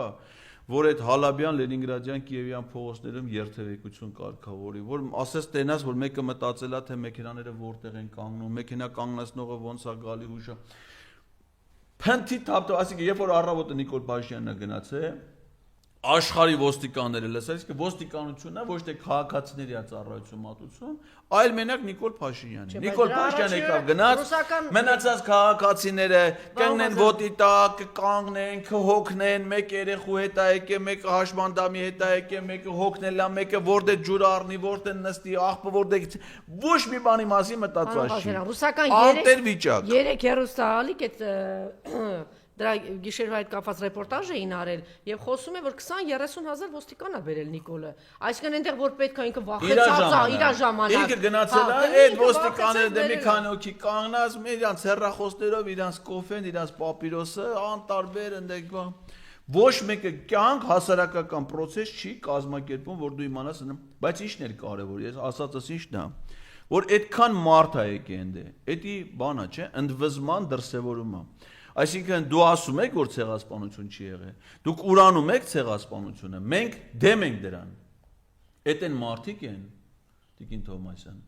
որ այդ Հալաբյան, Լենինգրադյան, Կիևյան փողոցներում երթևեկություն կարգավորի, որ ասես տենաս, որ մեկը մտածելա, թե մեքենաները որտեղ են կանգնում, մեքենա կանգնացնողը ոնց է գալի հուշա Փնթի թափտո, ասիկա, երբ որ առավոտը Նիկոլ Փաշինյանն է գնացել, աշխարհի ոստիկանները լսել, իսկ ոստիկանությունն է ոչ թե քաղաքացիների ծառայություն մատուցում, այլ մենակ Նիկոլ Փաշինյանը։ Նիկոլ Փաշինյանը եկավ գնաց, մնացած քաղաքացիները կանգնեն ոտի տակ, կանգնեն, կհոգնեն, մեկ երեխու հետ է եկել, մեկը հաշմանդամի հետ է եկել, մեկը հոգնել է, մեկը որտեղ ջուր առնի, որտեղ նստի, աղբը որտեղ ոչ մի բանի մասին մտածված չի։ Ռուսական 3 հերոստալիկ այդ դրա գիշերվա հետ կապված ռեպորտաժ էին արել եւ խոսում է որ 20-30 հազար ոստիկան է բերել Նիկոլը այսինքն այնտեղ որ պետք է ինքը վախեցած է իր ժամանակ ինքը գնացել է այդ ոստիկանները դե մի քանի հոգի կանգնած իրանց հեռախոսներով իրանց կոֆեն իրանց պապիրոսը անտարբեր ընդեք ոչ մեկը կյանք հասարակական process չի կազմակերպում որ դու իմանաս բայց ինչն էր կարևոր ես ասածս ինչն է որ այդքան մարդ է եկե ընդ է, էդի բանա չէ, ընդվզման դրսևորումը։ Այսինքն դու ասում եք, որ ցեղասպանություն չի եղել, դուք ուրանում եք ցեղասպանությունը, մենք դեմ ենք դրան։ Էդ են մարդիկ են, Տիկին Թովմասյան,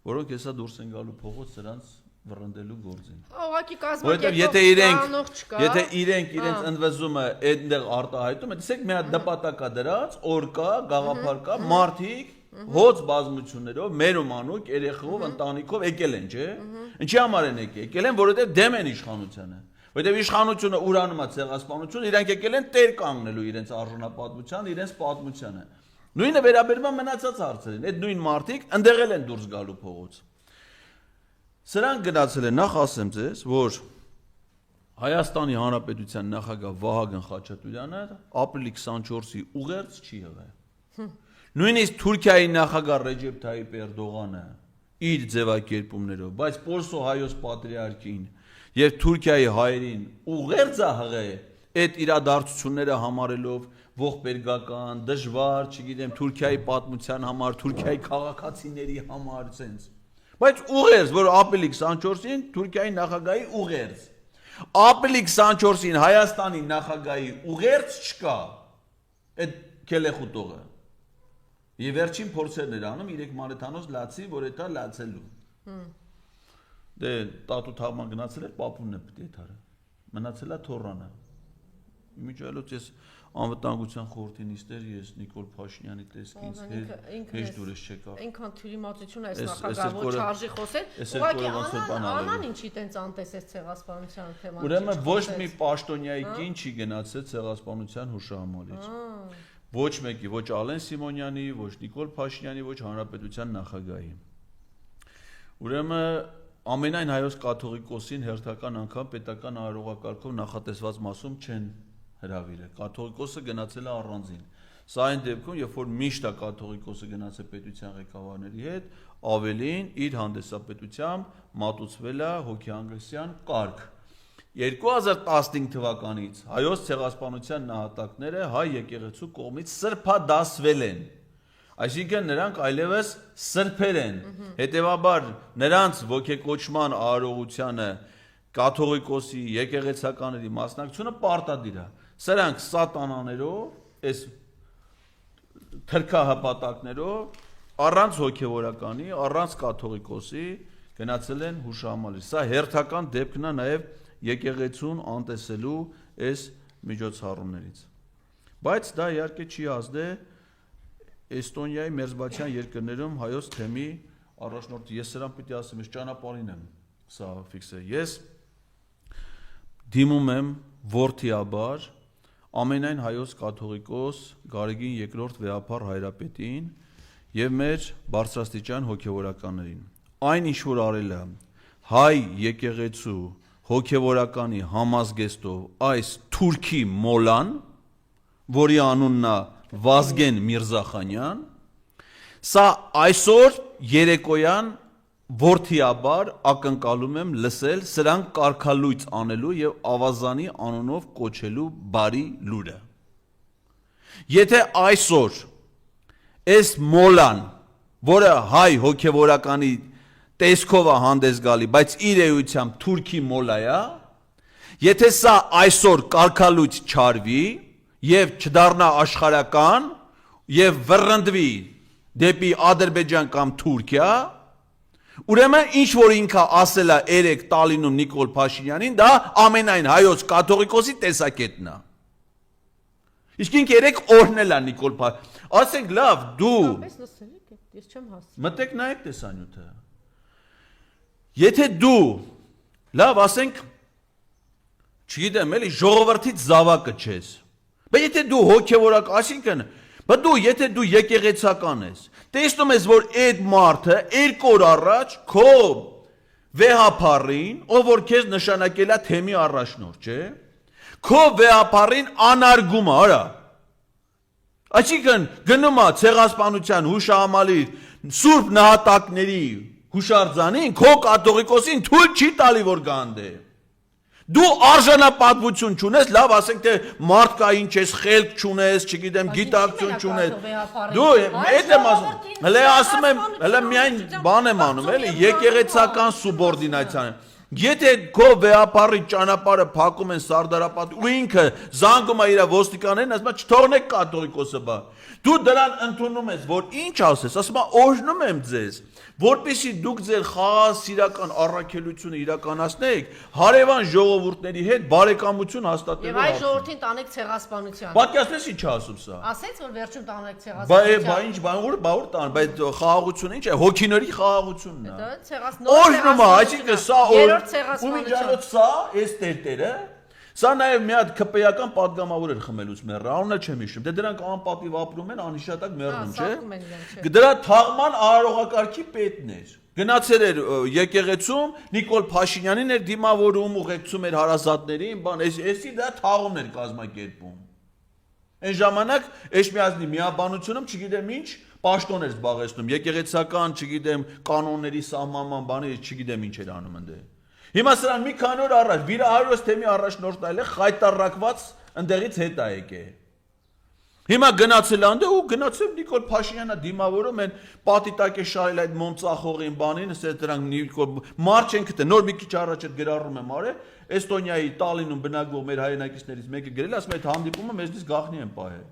որոնք հեսա դուրս են գալու փողոց սրանց վռնդելու գործին։ Ուղղակի Որովհետև եթե իրենք իրենց ընդվզումը այդտեղ արտահայտում են, տեսեք մի հատ նպատակ է դրած, օր կա, գաղափար կա, մարդիկ հոց բազմություններով, մեր ումանուկ, երեխով, ընտանիքով եկել են, չէ՞։ Ինչի համար են եկել են, որովհետև դեմ են իշխանությանը։ Որովհետև իշխանությունը ուրանում է ցեղասպանություն, իրանք եկել են տեր կանգնելու իրենց արժանապատվության, իրենց պատմությանը։ Նույնը վերաբերում է մնացած հարցերին, այդ նույն մարդիկ ընդեղել են դուրս գալու փողոց։ Սրանք գնացել են, նախ ասեմ ձեզ, որ Հայաստանի Հանրապետության նախագահ Վահագն Խաչատուրյանը ապրիլի 24-ի ուղերձ չի եղել։ Նույնիսկ Թուրքիայի նախագահ Ռեջեփ Թայիփ Էրդողանը իր ձևակերպումներով, բայց Պոլսո հայոց պատրիարքին եւ Թուրքիայի հայերին ուղերձ է հղել այդ իրադարձությունները համարելով ողբերգական, դժվար, չգիտեմ, Թուրքիայի պատմության համար, Թուրքիայի քաղաքացիների համար, sense։ Բայց ուղերձ, որ ապրիլի 24-ին Թուրքիայի նախագահի ուղերձ, ապրիլի 24-ին Հայաստանի նախագահի ուղերձ չկա, այդ քելեխուտողը։ Եվ վերջին փորձերն էր անում իրեք մանեթանոց լացի, որ էտա լացելու։ Դե տատու թաղման գնացել էր, պապունն է պիտի եթարը, մնացել է թորանը։ Իմիջայլոց ես անվտանգության խորհրդի նիստեր, ես Նիկոլ Փաշինյանի տեսքից հեշտ դուրս չեկա։ Այնքան թյուրիմացություն է այս նախագահը, որ չարժի խոսել, ուղղակի Անան ինչի տենց անտեսեց ցեղասպանության թեման։ Ուրեմն ոչ մի պաշտոնյայի կին չի գնացել ցեղասպանության հուշահամալից։ Ոչ մեկի, ոչ Ալեն Սիմոնյանի, ոչ Նիկոլ Փաշինյանի, ոչ Հանրապետության նախագահի։ Ուրեմն ամենայն հայոց կաթողիկոսին հերթական անգամ պետական արարողակարգով նախատեսված մասում չեն հրավիրել։ Կաթողիկոսը գնացել է առանձին։ Սա այն դեպքում, երբ որ միշտ է կաթողիկոսը գնացել պետության ղեկավարների հետ, ավելին իր հանդեսապետությամբ մատուցվել է հոգեհանգստյան կարգ։ 2015 թվականից հայոց ցեղասպանության նահատակները հայ եկեղեցու կողմից սրբադասվել են։ Այսինքն նրանք այլևս սրբեր են։ Հետևաբար նրանց ոգեկոչման արարողությանը կաթողիկոսի եկեղեցականների մասնակցությունը պարտադիր է։ Սրանք սատանաներով, այս թրքահպատակներով, առանց հոգևորականի, առանց կաթողիկոսի գնացել են հուշահամալիր։ Սա հերթական դեպքն է նաև եկեղեցուն անտեսելու այս միջոցառումներից։ Բայց դա իհարկե չի ազդե Էստոնիայի մերձբալթյան երկրներում հայոց թեմի առաջնորդը։ Ես սրան պիտի ասեմ, ես ճանապարհին եմ սա ֆիքսել։ Ես դիմում եմ որդիաբար ամենայն հայոց կաթողիկոս Գարեգին II վեհափառ հայրապետին եւ մեր բարձրաստիճան հոգեվորականներին։ Այն ինչ որ արել է հայ եկեղեցու հոգեվորականի համազգեստով այս թուրքի մոլան, որի անունն է Վազգեն Միրզախանյան, սա այսօր երեկոյան որդիաբար ակնկալում եմ լսել սրանք կարգալույծ անելու եւ ավազանի անունով կոչելու բարի լուրը։ Եթե այսօր այս մոլան, որը հայ հոգեվորականի տեսքով է հանդես գալի, բայց իր էությամբ թուրքի մոլա է, եթե սա այսօր կարգալույծ չարվի եւ չդառնա աշխարհական եւ վռնդվի դեպի Ադրբեջան կամ Թուրքիա, ուրեմն ինչ որ ինքը ասել է երեք Տալինում Նիկոլ Փաշինյանին, դա ամենայն հայոց կաթողիկոսի տեսակետն է։ Իսկ ինքը երեք օրհնել է Նիկոլ Փաշինյանին։ Ասենք լավ, դու ես չեմ հասցնում։ Մտեք նայեք տեսանյութը։ Եթե դու լավ ասենք չգիտեմ, էլի ժողովրդից զավակը չես։ Բայց եթե դու հոգևորակ, այսինքն, բայց դու եթե դու եկեղեցական ես, տեսնում ես, որ այդ մարդը 2 օր առաջ քո վեհափառին, ով որ քեզ նշանակել է թեմի առաջնորդ, չէ՞։ Քո վեհափառին անարգում է, արա։ Այսինքն գնում է ցեղասպանության հուշահամալիր սուրբ նահատակների հուշարձանին, քո կաթողիկոսին թույլ չի տալի որ գանդե։ Դու արժանապատվություն չունես, լավ ասենք թե մարդկային չես, խելք չունես, չգիտեմ, գիտակցություն չունես։ Դու այդ եմ ասում, հələ ասում եմ, հələ միայն բան եմ անում, էլի, եկեղեցական սուբորդինացիան։ Եթե քո վեհապարի ճանապարհը փակում են Սարդարապատ ու ինքը զանգում է իր ոստիկաններին, ասում է չթողնեք կաթողիկոսը բա։ Դու դրան ընդունում ես, որ ինչ ասես, ասում է օրհնում եմ ձեզ, որպեսզի դուք ձեր խաղաղասիրական առաքելությունը իրականացնեք, հարևան ժողովուրդների հետ բարեկամություն հաստատելու Եվ այս ժողովրդին տանեք ցեղասպանության։ Պատկերացնես ինչ ասում սա։ Ասեց որ վերջում տանեք Բա ցեղասպանության։ ինչ բան որ տան, բայց խաղաղությունը ինչ է, հոգիների խաղաղությունն է։ Դա ցեղաս Օրհնում է, այսինքն սա երրորդ ցեղասպանություն։ ու սա էս տերտերը Սա նաև մի հատ քպեական падգամավոր էր խմելուց մեռը, անունը չեմ հիշում։ Դե դրանք անպատիվ ապրում են, անհիշատակ մեռնում, չէ։ Դրա թաղման արարողակարգի պետն էր։ Գնացել էր եկեղեցում, Նիկոլ Փաշինյանին էր դիմավորում, ուղեկցում էր հարազատներին, բան, էսի դա թաղումն էր կազմակերպում։ Այն ժամանակ Էջմիածնի միաբանությունում, չգիտեմ ինչ, պաշտոն էր զբաղեցնում, եկեղեցական, չգիտեմ, կանոնների սահմանման բանի, չգիտեմ ինչ էր անում ընդ։ Հիմա սրան մի քանի օր առաջ վիրահարույց թեմի առաջնորդն այլ է խայտարակված ընդեղից հետ է եկել։ Հիմա գնացել անդե ու գնացել Նիկոլ Փաշինյանը դիմավորում են պատի տակ է շարել այդ մոնծախողին բանին, ասել դրանք Նիկոլ մարդ չեն գտել, նոր մի քիչ առաջ այդ գրառում եմ արել, Էստոնիայի Տալինում բնակվող մեր հայրենակիցներից մեկը գրել, ասում է այդ հանդիպումը մեզնից գաղտնի են պահել։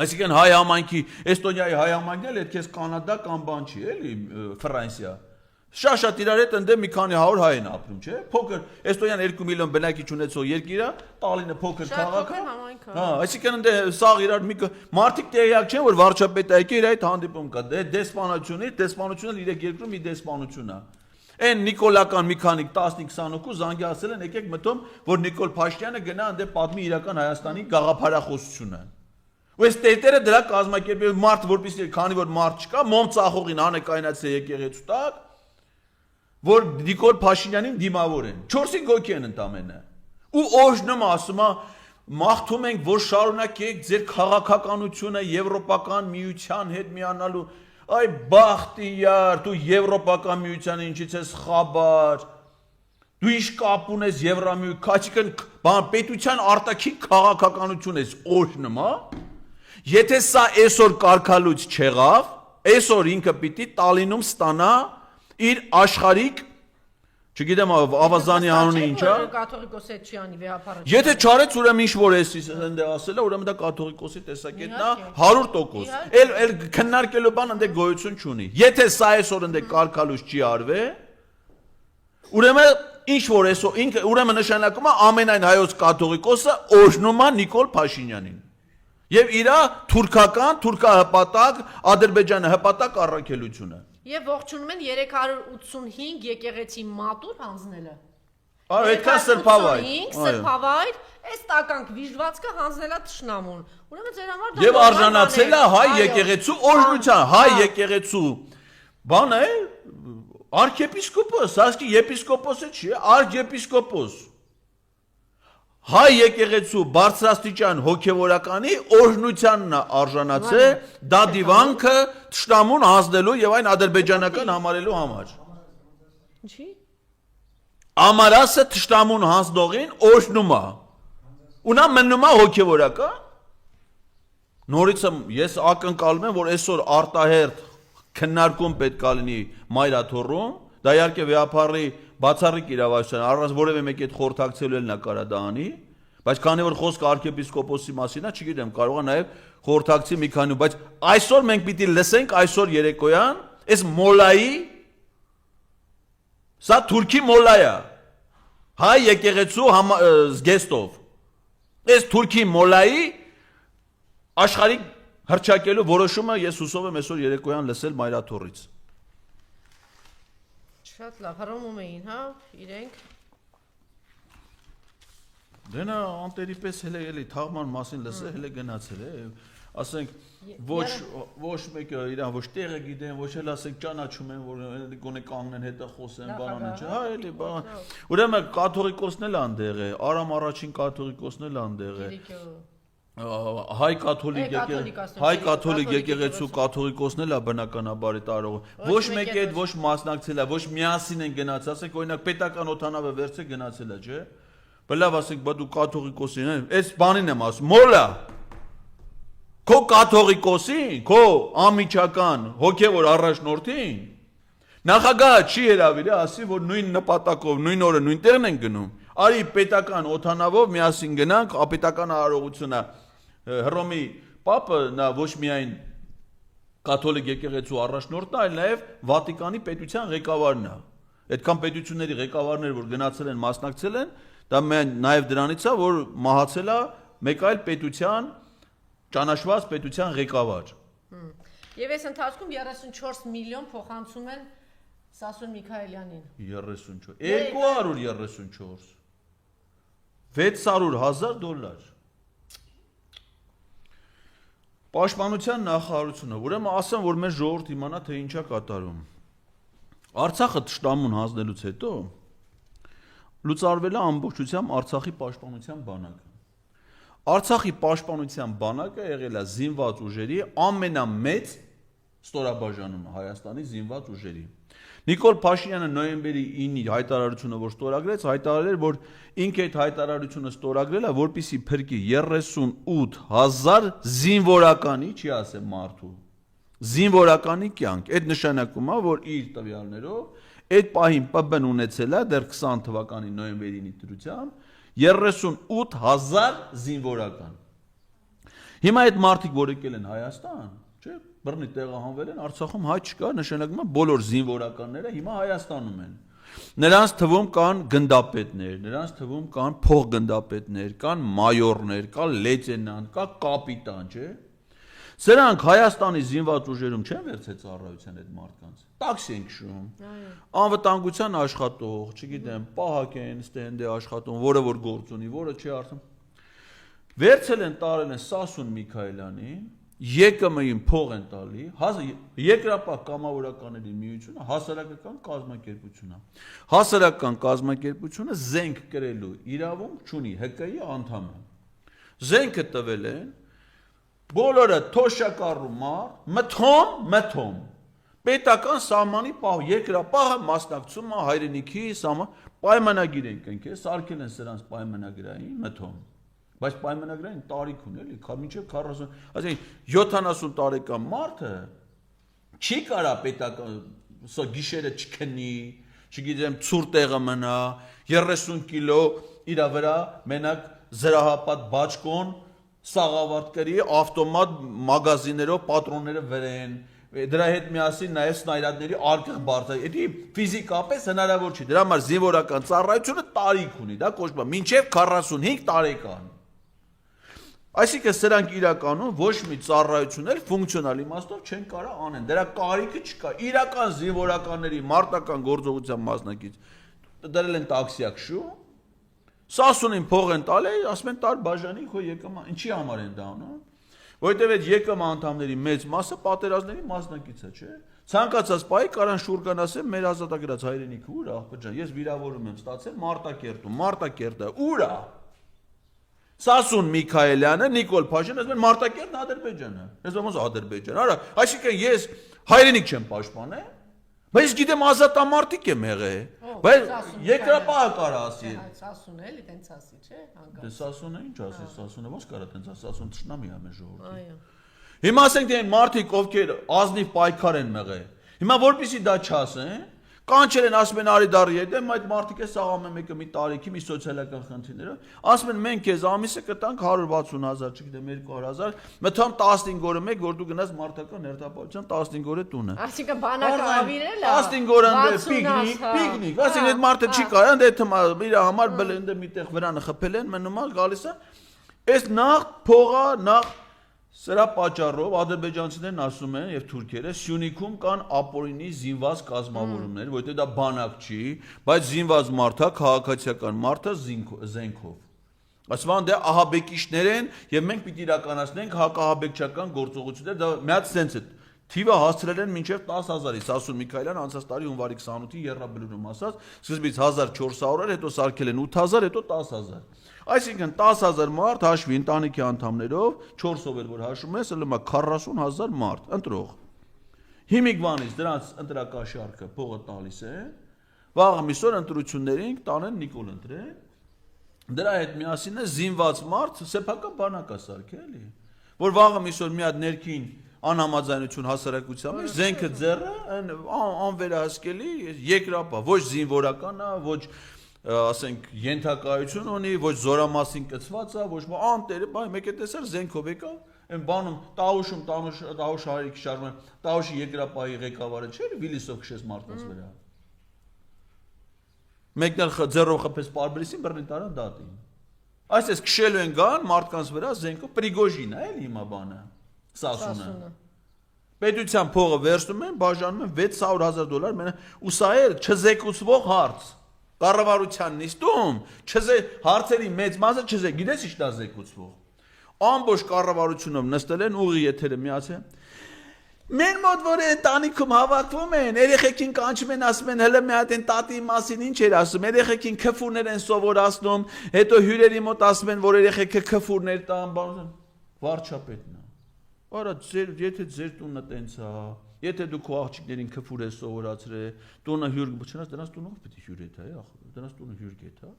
Այսինքն հայ համայնքի Էստոնիայի հայ համայնքն էլ այդ քեզ Կանադա կամ բան չի, էլի Ֆրանսիա։ Շատ իրար հետ ընդե մի քանի 100 հայ են ապրում, չէ՞։ Փոքր Էստոնիան 2 միլիոն բնակիչ ունեցող երկիր է, Տալինը փոքր քաղաք է։ Հա, այսինքն ընդե սաղ իրար մի մարդիկ տեղյակ չեն, որ վարչապետը եկե իր այդ հանդիպում կա։ Դե դեսպանությունը իր երկրում մի դեսպանություն է։ Այն նիկոլական մի քանի 15-20 զանգի ասել են եկեք մտում, որ Նիկոլ Փաշինյանը գնա ընդե պատմի իրական Հայաստանի գաղափարախոսությունը։ Ու այս տերտերը դրա կազմակերպել մարդ, որպեսզի քանի որ մարդ չկա, մոմ ծախողին անեկայնացել եկեղեցու տակ որ Նիկոլ Փաշինյանին դիմավոր են 4-5 հոգի են ընդամենը ու օրհնում ասում է մաղթում ենք որ շարունակեք ձեր քաղաքականությունը եվրոպական միության հետ միանալու այ բախտիար դու եվրոպական միության ինչից ես խաբար դու ինչ կապ ունես Եվրամիության բան պետության արտաքին քաղաքականություն ես օրհնում հա եթե սա այսօր կարգալույց չեղավ այսօր ինքը պիտի Տալինում ստանա իր աշխարհիկ չգիտեմ ավազանի անունը ինչ է կաթողիկոսի չի անի վեհապարը Եթե չարեց ուրեմն ինչ որ էս ընդ ասել է ուրեմն դա կաթողիկոսի տեսակետն է 100% էլ քննարկելու բան ընդ գոյություն չունի Եթե սա այսօր ընդ կարգալույց չի արվե ուրեմն ինչ որ այսօր ինքը ուրեմն նշանակում է ամենայն հայոց կաթողիկոսը օրհնում է Նիկոլ Փաշինյանին եւ իր թուրքական թուրքահպատակ Ադրբեջանը հպատակ առաքելությունը Եվ ողջունում են 385 եկեղեցի մատուր հանձնելը։ Այո, այդքան սրբավայր։ Սրբավայր, այս տականք վիժվածքը հանձնելա թշնամուն։ Ուրեմն ձեր համար դա Եվ արժանացել է հայ եկեղեցու օրհնության, հայ եկեղեցու։ Բան է, արքեպիսկոպոս, ասկի եպիսկոպոսը չի, արքեպիսկոպոս։ Հայ եկեղեցու բարձրաստիճան հոգևորականի օրհնությանն արժանացել դա դիվանքը թշնամուն հանձնելու եւ այն ադրբեջանական համարելու համար։ Ինչի՞։ Ամարասը թշնամուն հանձնողին օրհնում է։ Ու նա մնում է հոգևորական։ Նորից ես ակնկալում եմ, որ այսօր արտահերթ քննարկում պետք է լինի մայրաթոռում, դա իհարկե վեհապարի բացառիկ իրավասության, առանց որևէ մեկի հետ խորհրդակցելու էլ նա կարա դա անի, բայց քանի որ խոսքը arczepiskopos-ի մասին է, չգիտեմ, կարող է նաև խորհրդակցի մի քանի, բայց այսօր մենք պիտի լսենք այսօր երեկոյան, այս մոլայի սա թուրքի մոլա է, հայ եկեղեցու զգեստով, այս թուրքի մոլայի աշխարհիկ հռչակելու որոշումը ես հուսով եմ այսօր երեկոյան լսել մայրաթոռից։ Շատ լավ, հռոմում էին, հա, իրենք։ Դե նա անտերի պես հələ էլի թաղման մասին լսել, հələ գնացել է, ասենք ոչ մեկը իրան ոչ տեղը գիտեն, ոչ էլ ասենք ճանաչում են, որ գոնե կանգնեն հետը խոսեն, բանանը չէ, հա, էլի բան։ Ուրեմն կաթողիկոսն էլ անդեղ է, Արամ առաջին կաթողիկոսն էլ անդեղ է։ Հայ կաթոլիկ եկեղեցու կաթողիկոսն էլ է բնականաբար տարող ոչ մեկի հետ ոչ մասնակցել է ոչ միասին են գնացել ասենք օրինակ պետական օդանավը վերցե գնացել է չէ Բլավ ասեք, բա դու կաթողիկոսին ես, այս բանին եմ ասում, մոլա։ Քո կաթողիկոսին, քո ամիջական հոգևոր առաջնորդին նախագահը չի հրավիրի, ասի, որ նույն նպատակով, նույն օրը, նույն տեղն են գնում։ Արի պետական օթանավով միասին գնանք, պետական արարողությունը Հռոմի Պապը նա ոչ միայն կաթոլիկ եկեղեցու առաջնորդն է, այլ նաև Վատիկանի պետության ղեկավարն է։ Այդքան պետությունների ղեկավարներ, որ գնացել են, մասնակցել են, դա նաև դրանից է, որ մահացել է մեկ այլ պետության ճանաչված պետության ղեկավար։ Եվ այս ընթացքում 34 միլիոն փոխանցում են Սասուն Միքայելյանին։ 34 234 $600,000 Պաշտպանության նախարարությունը, ուրեմն ասեմ, որ մեր ժողովուրդը իմանա, թե ինչա կատարում։ Արցախը թշնամուն հանձնելուց հետո լուծարվել է ամբողջությամբ Արցախի պաշտպանության բանակը։ Արցախի պաշտպանության բանակը եղել է զինված ուժերի ամենամեծ ստորաբաժանումը Հայաստանի զինված ուժերի։ Նիկոլ Փաշինյանը նոյեմբերի 9-ի հայտարարությունը, որ ստորագրեց, հայտարարել, որ ինքը այդ հայտարարությունը ստորագրել է, որպեսզի փրկի 38,000 զինվորականի, չի ասեմ մարդու, զինվորականի կյանք։ Այդ նշանակում է, որ իր տվյալներով այդ պահին ՊԲ-ն ունեցել է դեռ 20 թվականի նոյեմբերի 9-ի դրությամբ 38,000 զինվորական։ Հիմա այդ մարդիկ, որ եկել են Հայաստան, չէ՞, բռնի տեղահանվել են, Արցախում հայ չկա, նշանակում է բոլոր զինվորականները հիմա Հայաստանում են։ Նրանց թվում կան գնդապետներ, նրանց թվում կան փոխգնդապետներ, կան մայորներ, կա լեյտենանտ, կա կապիտան, չէ՞։ Սրանք Հայաստանի զինված ուժերում չեն վերցել ծառայության այդ մարդկանց։ Տաքսի են քշում։ Անվտանգության աշխատող, չգիտեմ, պահակ են, ստենդի աշխատող, որը որ գործ ունի, որը չի արդեն։ Վերցել են տարել են Սասուն Միքայելյանին, ԵԿՄ-ին փող են տալի, Երկրապահ կամավորականների միությունը հասարակական կազմակերպություն է։ Հասարակական կազմակերպությունը զենք կրելու իրավունք չունի, ՀԿ-ի անդամ է։ Զենքը տվել են, բոլորը թոշակառու մթոմ, պետական սահմանի պահ, Երկրապահը մասնակցում է հայրենիքի սահման, պայմանագիր են կնքել, սարքել են սրանց պայմանագրային մթոմ։ Բայց պայմանագրային տարիք ունի, էլի, մինչև 40, այսինքն 70 տարեկան մարդը չի կարա պետական գիշերը չքնի, չգիտեմ, ցուրտ տեղը մնա, 30 կիլո իր վրա մենակ զրահապատ բաճկոն, սաղավարտ կրի, ավտոմատ մագազիններով պատրոնները վրեն, դրա հետ միասին նաև սնայրատների արկղ բարձր, դա ֆիզիկապես հնարավոր չի, դրա համար զինվորական ծառայությունը տարիք ունի, դա կոչվում է մինչև 45 տարեկան։ Այսինքն սրանք իրականում ոչ մի ծառայություններ ֆունկցիոնալ իմաստով չեն կարող անեն։ Դրա կարիքը չկա։ Իրական զինվորականների մարտական գործողության մասնակից դրել են տաքսիա քշում, Սասունին փող են տալի, ասում են տար բաժանի քո ԵԿՄ, ինչի համար են դա անում։ Որովհետև այդ ԵԿՄ անդամների մեծ մասը պատերազմների մասնակից է, չէ՞։ Ցանկացած պահի կարան շուռ կան ասեն մեր ազատագրած հայրենիքը ուր է, աղբեր ջան, ես վիրավորում եմ ստացել Մարտակերտում, Մարտակերտը ուր է։ Սասուն Միքայելյանը, Նիկոլ Փաշինյանը ասում են Մարտակերտն Ադրբեջանը։ Ես ոնց Ադրբեջան, արա, այսինքն ես հայրենիք չեմ պաշտպանել, բայց գիտեմ ազատամարտիկ եմ եղել։ Բայց Երկրապահը կարա ասի։ Սասուն էլի տենց ասի, չէ՞, հանգամ։ Դե Սասունը ինչ ասի, Սասունը ո՞նց կարա տենց ասի, Սասուն թշնամի է մեր ժողովրդի։ Այո։ Հիմա ասենք թե մարդիկ ովքեր ազնիվ պայքար են մղել։ Հիմա որպեսի դա չասեն, կանչել են ասում են արի դարի հետ, այդ մարդիկ է սաղամ են մեկը մի տարիքի, մի սոցիալական խնդիրներով, ասում են մենք քեզ ամիսը կտանք 160,000, չգիտեմ 200,000, մթամ 15 օրը մեկ, որ դու գնաս մարդական հերթապահության 15 օրը տունը։ Այսինքն բանակը ավիրել է։ 15 օրը պիկնիկ, ասենք այդ մարդը չի կարող, դե թմա իր համար բլենդը միտեղ վրանը խփել են, մնում է գալիս է։ Այս նախ փողա, նախ Սրա պատճառով ադրբեջանցիներն ասում են եւ թուրքերը Սյունիքում կան ապօրինի զինված կազմավորումներ, որտեղ դա բանակ չի, բայց զինված մարդը, քաղաքացիական մարդը զենքով։ Ասում են դե ահաբեկիչներ են եւ մենք պիտի իրականացնենք հակահաբեկչական գործողություններ, դա միած սենց է։ Թիվը հասցրել են մինչև 10,000-ի, Սասուն Միքայելյան անցած տարի հունվարի 28-ի Եռաբլուրում ասած, սկզբից 1400 էր, հետո սարքել են 8000, հետո 10000։ Այսինքն 10,000 մարդ հաշվի ընտանիքի անդամներով 4-ով էլ որ հաշվում ես, ելնում է 40,000 մարդ, ընտրող։ Հիմիկվանից դրանց ընտրակաշառքը փողը տալիս է, վաղը միսօր ընտրություններին տանեն Նիկոլ ընտրեն, Դրա հետ միասին է զինված մարդ սեփական բանակ է սարքել, էլի։ Որ վաղը միսօր մի հատ ներքին անհամաձայնություն հասարակության մեջ զենքը ձեռը անվերահսկելի երկրապա, ոչ զինվորական է, ոչ ասենք ենթակայություն ունի, ոչ զորամասին կցված է, ոչ անտերը, բայց մեկ է տեսար զենքով եկավ, այն բանում տաուշ հարիկի շարժում, տաուշի երկրապայի ղեկավարը չէր, Վիլիսով քշեց մարդկանց վրա։ Մեկն էլ ձեռով խփեց Պարբերիսին, բռնի տարան դատին։ Այսպես քշելու են գան մարդկանց վրա զենքով Պրիգոժինն է, էլի հիմա բանը, Սասունը։ Պետության փողը վերցնում են, բաժանում են $600,000 մենա, ու սա է չզեկուցվող հարց։ Կառավարության նիստում հարցերի մեծ մասը գիտես ի՞նչն է զեկուցվող։ Ամբողջ կառավարությունով նստել են ուղի եթերը միացել։ Մեր մոտ որ ընտանիքում հավաքվում են, երեխեքին կանչում են, ասում են հələ մի հատ են տատի մասին ինչ էր ասում, երեխեքին քֆուրներ են սովորացնում, հետո հյուրերի մոտ ասում են, որ երեխեքը քֆուրներ տան, բան, վարչապետն է։ Արա եթե ձեր տունը տենց է, եթե դու քո աղջիկներին քֆուր ես սովորացրել, տունը հյուր, չնայած դրանց տունը պետք է հյուր եթա, ախր, դրանց տունը հյուր գեթա։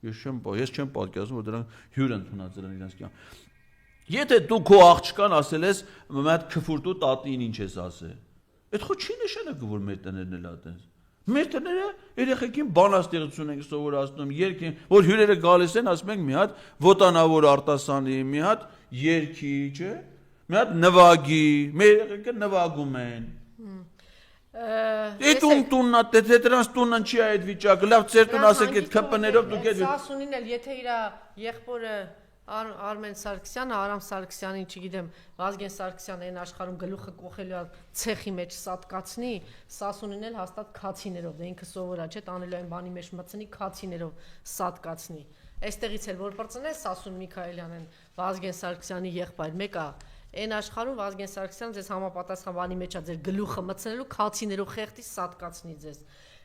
Ես չեմ պատկերացնում, որ դրանք հյուր ընդունած դրան իրենց կյան։ Եթե դու քո աղջկան ասել ես, մի հատ քֆուր տու տատին ինչ ես ասել։ Այդ խո չի նշանակում, որ մեր տներն էլ ատենց։ Մեր տները երեխեքին բանաստեղծություն են սովորացնում, երգին, որ հյուրերը գալիս են, ասում ենք մի հատ ոտանավոր արտասանի, մի հատ երգի, չէ՞։ Մի հատ նվագի, մեր երեխեքը նվագում են։ Այդ տուննա, թե դրանց տունը չի այդ վիճակը, լավ ծեր տուն ասեք այդ քփներով դուք այդ Սասունին էլ եթե իր եղբորը Արմեն Սարգսյանը, Արամ Սարգսյանին, չգիտեմ, Վազգեն Սարգսյանը այն աշխարհում գլուխը կողելու ցեխի մեջ սատկացնի, Սասունին էլ հաստատ քացիներով, դե ինքը սովորա չէ, տանելու այն բանի մեջ մտցնի քացիներով սատկացնի։ Այստեղից էլ որ բրծնել Սասուն Միքայելյանն, Վազգեն Սարգսյանի եղբայր, մեկը այն աշխարհում Վազգեն Սարգսյանը ձեզ համապատասխան բանի մեջ է ձեր գլուխը մտցնելու քացիներով խեղդի սատկացնի ձեզ։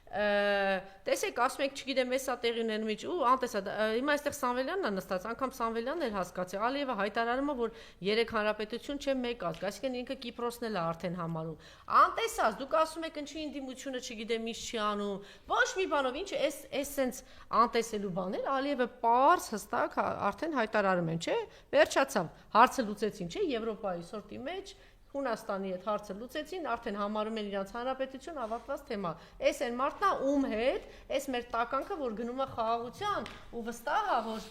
Տեսեք, ասում եք, չգիտեմ, էսա տեղի ունեն միջ ու անտեսա, հիմա այստեղ Սամվելյանն է նստած, անգամ Սամվելյանն էլ հասկացի, Ալիևը հայտարարում է, որ 3 հանրապետություն չէ, 1 ազգ, այսինքն ինքը Կիպրոսն էլ է արդեն համարում։ Անտեսած, դուք ասում եք, ինչի ինդիմությունը, չգիտեմ, ինչ չի անում, ոչ մի բանով, ինչ էս սենց անտեսելու բաներ, Ալիևը պարզ հստակ արդեն հայտարարում են, չէ՞, վերջացավ, հարցը լուծեցին, չէ՞, Եվրոպայի սորտի մեջ Հունաստանի հետ հարցը լուծեցին, արդեն համարում են իրանց հանրապետություն ավարտված թեմա։ Էս այն մարդն է, ում հետ, էս մեր տականքը, որ գնում է խաղաղության, ու վստահ է, որ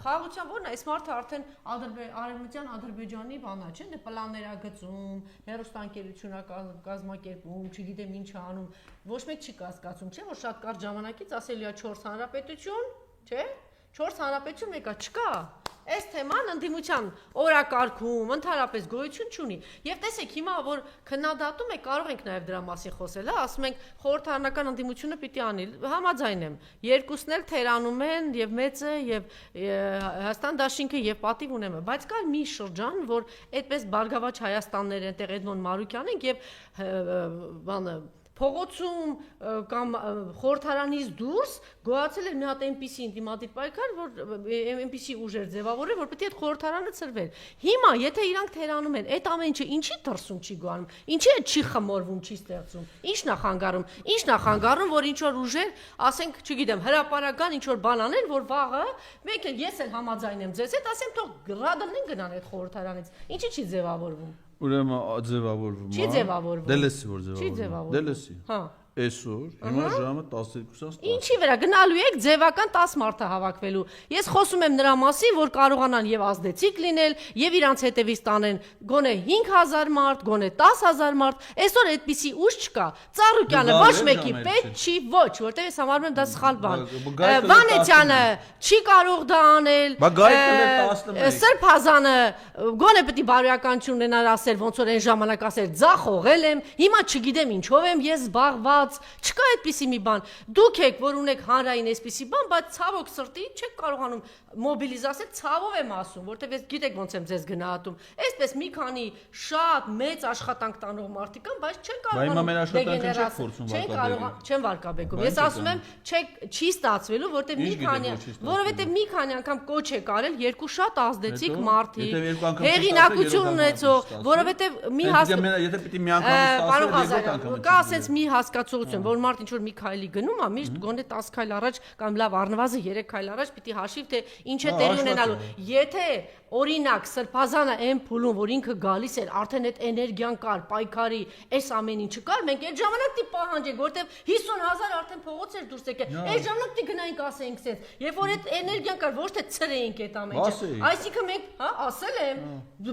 խաղաղության որն է, այս մարդը արդեն Արևմտյան Ադրբեջանի բանա, չէ՞, դե պլաններ է գծում, հեռուստաընկերություն է կազմակերպում, չգիտեմ ինչ է անում, ոչ մեկ չի կասկածում, չէ՞, որ շատ կարճ ժամանակից ասելի է 4 հանրապետություն, չէ՞, 4 հանրապետություն մեկա չկա։ Այս թեման ընդդիմության օրակարգում ընդհանրապես գոյություն չունի։ Եվ տեսեք, հիմա որ քննադատում է, կարող ենք նաև դրա մասին խոսել, հա, ասում ենք խորհրդարանական ընդդիմությունը պիտի անի, համաձայն եմ։ Երկուսն էլ թերանում են, եւ մեծը, եւ Հայաստան դաշինքը եւ պատիվ ունեմ, բայց կար մի շրջան, որ այդպես Բարգավաճ Հայաստաններ այնտեղ Էդմոն Մարուկյանն եւ բանը փողոցում կամ խորհրդարանից դուրս գոյացել էր մի հատ այնպիսի ինտիմատիվ պայքար, որ այնպիսի ուժեր ձևավորել, որ պետք է այդ խորհրդարանը ցրվեր։ Հիմա, եթե իրանք թերանում են, այդ ամեն ինչը ինչի դրսում չի գոյանում, ինչի է չի խմորվում, չի ստեղծում, ինչն է խանգարում, որ ինչ որ ուժեր, ասենք, չգիտեմ, հրապարական ինչ որ բան անեն, որ վաղը մեկ էլ ես էլ համաձայն եմ ձեզ հետ, ասեմ թող ռադնեն գնան այդ խորհրդարանից։ Ինչի չի ձևավորվում։ Ուրեմն ձևավորվում է։ Չի ձևավորվում։ Դե լսի որ ձևավորվում։ Չի ձևավորվում։ Դե լսի։ Հա։ Այսօր հիմա ժամը 12:10։ Ինչի վրա գնալու եք ձևական 10 մարդը հավաքվելու։ Ես խոսում եմ նրա մասին, որ կարողանան եւ ազդեցիկ լինել, եւ իրանց հետևից տանեն գոնե 5000 մարդ, գոնե 10000 մարդ։ Այսօր այդպիսի ուժ չկա։ Ծառուկյանը ոչ մեկի պետք չի, ոչ, որտեղ ես համարում եմ դա սխալ բան։ Վանեցյանը չի կարող դա անել։ Սրբազանը գոնե պետք է բարոյականություն ունենալ ասել, ոնց որ այն ժամանակ ասել, ձախողել եմ, հիմա չգիտեմ ինչով եմ ես զբաղված։ Չկա այդպիսի մի բան։ Դուք եք, որ ունեք հանրային այսպիսի բան, բայց ցավոք սրտի չեք կարողանում մոբիլիզացնել, ցավով եմ ասում, որտեղ ես գիտեք ոնց եմ ձեզ գնահատում։ Այսպես մի քանի շատ մեծ աշխատանք տանող մարդիկ կան, բայց չեն կարողանում չեն վարկաբեկում։ Ես ասում եմ, չի ստացվելու, որովհետև մի քանի անգամ կոչ է կարել երկու շատ ազդեցիկ մարդիկ, հեղինակություն ունեցող, որովհետև մի հասկացություն կա, ասենց մի հասկացություն զգացողություն, որ մարդ ինչ որ մի քայլի գնում է, միշտ գոնե 10 քայլ առաջ կամ լավ առնվազն 3 քայլ առաջ պիտի հաշիվ թե ինչ է տեղի ունենալու։ Եթե օրինակ սրբազանը այն փուլում, որ ինքը գալիս էր, արդեն այդ էներգիան կար, պայքարի, այս ամեն ինչը կար, մենք այդ ժամանակ դի պահանջենք, որտեվ 50,000 արդեն փողոց էր դուրս եկել։ Այդ ժամանակ դի գնայինք ասեինք սենց, երբ որ այդ էներգիան կար, ոչ թե ցրեինք այդ ամեն ինչը։ Այսինքն մենք, հա, ասել եմ,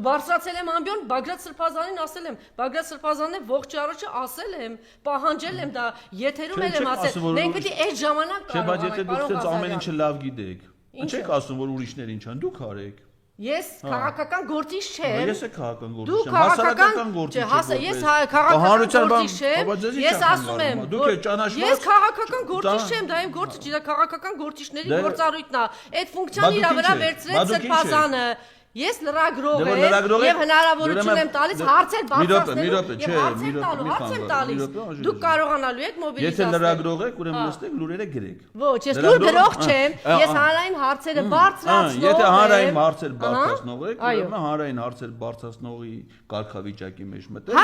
բարձրացել եմ ամբիոն, Բագրատ Սրբազանին ասել եմ, Բագրատ Սրբազանն է ողջ առաջը ասել եմ, պահանջել եմ դա, եթերում եմ ասել, մենք պիտի այդ ժամանակ կարողանանք։ Չէ, բայց եթե դուք ցած ամեն ինչը լավ գիտեք, չեք ասում, որ ուրիշներ ինչ են, դուք արեք։ Ես քաղաքական գործիչ չեմ։ Ես է քաղաքական գործիչ եմ, հասարակական գործիչ եմ։ Ես քաղաքական գործիչ չեմ։ Ես ասում եմ, ես քաղաքական գործիչ չեմ, դա իմ գործիչ է, դա քաղաքական գործիչների գործառույթն է։ Այդ ֆունկցիան իր վրա վերցրեց Սրբազանը։ Ես լրագրող եմ եւ հնարավորություն եմ տալիս հարցեր բարձրացնելու եւ հարցեր տալիս։ Դուք կարողանալու եք մոբիլիզացնել։ Եթե լրագրող եք, ուրեմն նստեք լուրերը գրեք։ Ոչ, ես լուր գրող չեմ, ես հանրային հարցերը բարձրացնող եմ։ Եթե հանրային հարցեր բարձրացնող եք, ուրեմն հանրային հարցեր բարձրացնողի կարգավիճակի մեջ մտեք եւ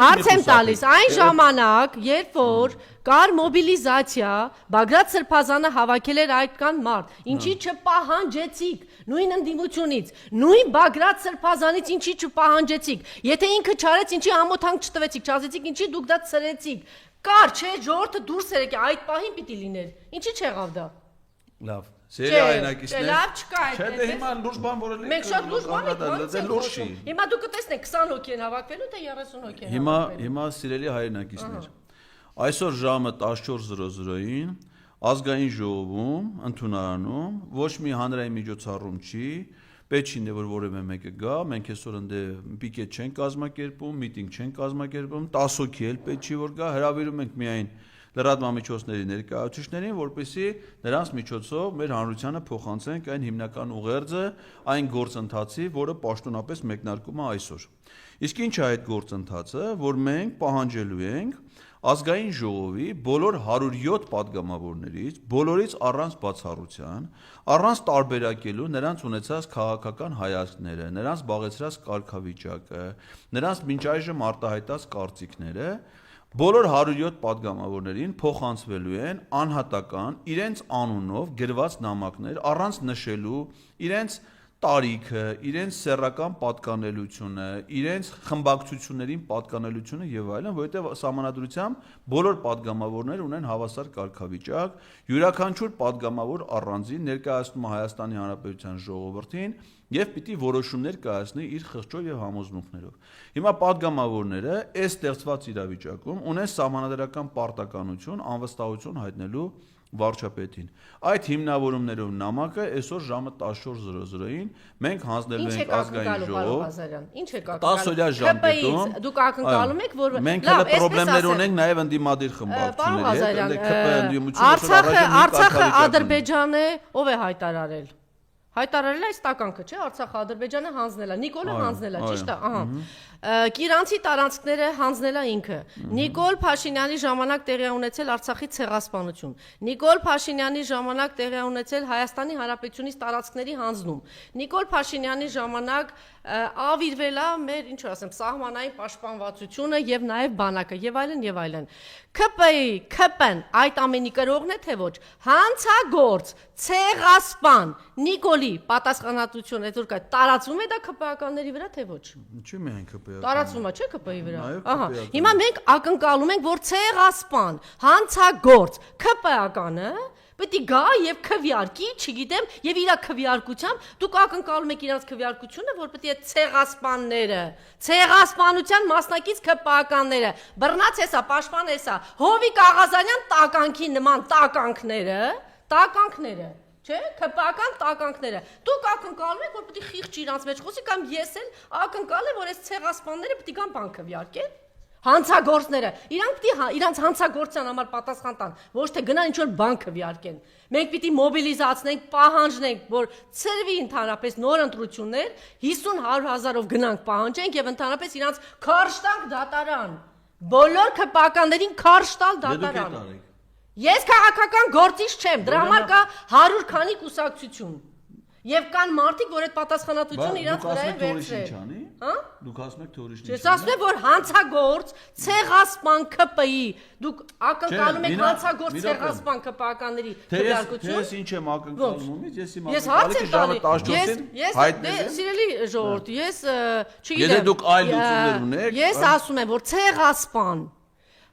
հարց եմ տալիս այն ժամանակ, երբ որ կար մոբիլիզացիա, Բագրատ Սրբազանը հավաքել էր այդքան մարդ, ինչի չպահանջեցիք, նույն ընդդիմությունից, նույն Բագրատ Սրբազանից ինչի չպահանջեցիք, եթե ինքը չարեց, ինչի ամոթանք չտվեցիք, չասեցիք, ինչի դուք դա ցրեցիք, կար, չէ, ժողովուրդը դուրս էր եկել, այդ պահին պիտի լիներ, ինչի չեղավ դա։ Լավ, սերի այնակիցներ։ Լավ չկա այդ։ Չէ, դե հիմա լուրջ բան որը մենք շատ լուրջ բան ենք, լուրջ չի։ Հիմա դուք կտեսնեք 20 հոգի են հավաքվելու, թե 30 հոգի են հավաքվելու։ Հիմա սիրելի հայրենակիցներ, այսօր ժամը 14:00-ին ազգային ժողովում, ընդունարանում ոչ մի հանրային միջոցառում չի, պետք չի որ որևէ մեկը գա, մենք այսօր ընդ պիկետ չենք կազմակերպում, միտինգ չենք կազմակերպում, 10 հոգի էլ պետք չի որ գա, հրավիրում ենք միայն լրատվամիջոցների ներկայացուցիչներին, որպեսզի նրանց միջոցով մեր հանրությանը փոխանցենք այն հիմնական ուղերձը, այն գործընթացի, որը պաշտոնապես մեկնարկում է այսօր։ Իսկ ինչ է այդ գործընթացը, որ մենք պահանջելու ենք ազգային ժողովի բոլոր 107 падգամավորներից, բոլորից առանց բացառության, առանց տարբերակելու նրանց ունեցած քաղաքական հայացքները, նրանց զբաղեցրած կարգավիճակը, նրանց մինչ այժմ արտահայտած կարծիքները, բոլոր 107 падգամավորներին փոխանցվելու են անհատական իրենց անունով գրված նամակներ, առանց նշելու իրենց տարիքը, իրենց սեռական պատկանելությունը, իրենց խմբակցություններին պատկանելությունը եւ այլն, որովհետեւ սահմանադրությամբ բոլոր падգամավորները ունեն հավասար կարգավիճակ, յուրաքանչյուր падգամավոր առանձին ներկայացնում է Հայաստանի Հանրապետության ժողովրդին եւ պիտի որոշումներ կայացնի իր խղճով եւ համոզմունքներով։ Հիմա падգամավորները այս ստեղծված իրավիճակում ունեն սահմանադրական պարտականություն, անվստահություն հայտնելու վարչապետին։ Այդ հիմնավորումներով նամակը այսօր ժամը 14:00-ին մենք հանձնելու ենք ազգային ժողով։ Ինչ է կակնկալում 10 օրյա ժամկետում դուք ակնկալում եք որ մենք հələ խնդիրներ ունենք նաև ընդդիմադիր խմբակցությունների հետ, Արցախը Ադրբեջան է, ով է հայտարարել։ Հայտարարել է այս տականքը, չէ՞, Արցախը Ադրբեջանը հանձնել է, Նիկոլը հանձնել է, ճիշտ է, ահա։ Կիրանցի տարածքները հանձնել է ինքը։ Նիկոլ Փաշինյանի ժամանակ տեղի ունեցել Արցախի ցեղասպանություն։ Նիկոլ Փաշինյանի ժամանակ տեղի ունեցել Հայաստանի Հանրապետությունից տարածքների հանձնում։ Նիկոլ Փաշինյանի ժամանակ ավիրվել է մեր, ինչ որ ասեմ, սահմանային պաշտպանվածությունը եւ նաեւ բանակը եւ այլն եւ այլն։ ԿՊ-ն այդ ամենի կրողն է թե ոչ։ Հանցագործ, ցեղասպան Նիկոլի պատասխանատվությունը այդ որ կա տարածվում է դա ԿՊ-ականների վրա թե ոչ։ Ինչու՞ միայն ԿՊ-ական։ Տարածվում է, չէ՞ ԿՊ-ի վրա։ Ահա, հիմա մենք ակնկալում ենք, որ ցեղասպան, հանցագործ ԿՊ-ականը պետք է գա եւ քվեարկի, չգիտեմ, եւ իր քվեարկությամբ դուք ակնկալում եք իրանց քվեարկությունը, որ պետք է ցեղասպանները, ցեղասպանության մասնակից ԿՊ-ականները, բռնած էսա, պաշտպան էսա, Հովիկ Աղազարյան տականքի նման տականքները, չէ՞, ԿՊ-ական տականքները։ Դուք ակնկալում եք, որ պետք է խիղճ իրանց մեջ խոսի կամ ես էլ ակնկալեմ, որ այս ցեղասպանները պետք է գան բան քվեարկեն։ Հանցագործները, իրանք պիտի իրանց հանցագործության համար պատասխան տան, ոչ թե գնան ինչ-որ բան քվեարկեն։ Մենք պիտի մոբիլիզացնենք, պահանջենք, որ ծրվի ընդհանրապես նոր ընտրություններ, 50-100 հազարով գնանք պահանջենք եւ ընդհանրապես իրանց քարշ տանք դատարան։ Բոլոր ԿՊ-ականներին քարշ տալ դատարան։ Ես քաղաքական գործիչ չեմ, դրա համար կա 100 քանի կուսակցություն։ Եվ կան մարդիկ, որ այդ պատասխանատվությունը իրաց վրա են վերցրել։ Հա? Դուք ասում եք թորիշն Ես ասում եմ, որ հանցագործ, ցեղասպան ԿՊ-ի, դուք ակնկալում եք հանցագործ, ցեղասպան ԿՊ-ականների քվեարկություն։ Ես ինչ եմ ակնկալում, ես հիմա Ես հարց եմ տալի։ 17-ին հայտնել։ Սիրելի ժողովուրդ, ես չգիտեմ։ Եթե դուք այլ լուծումներ ունեք, ես ասում եմ, որ ցեղասպան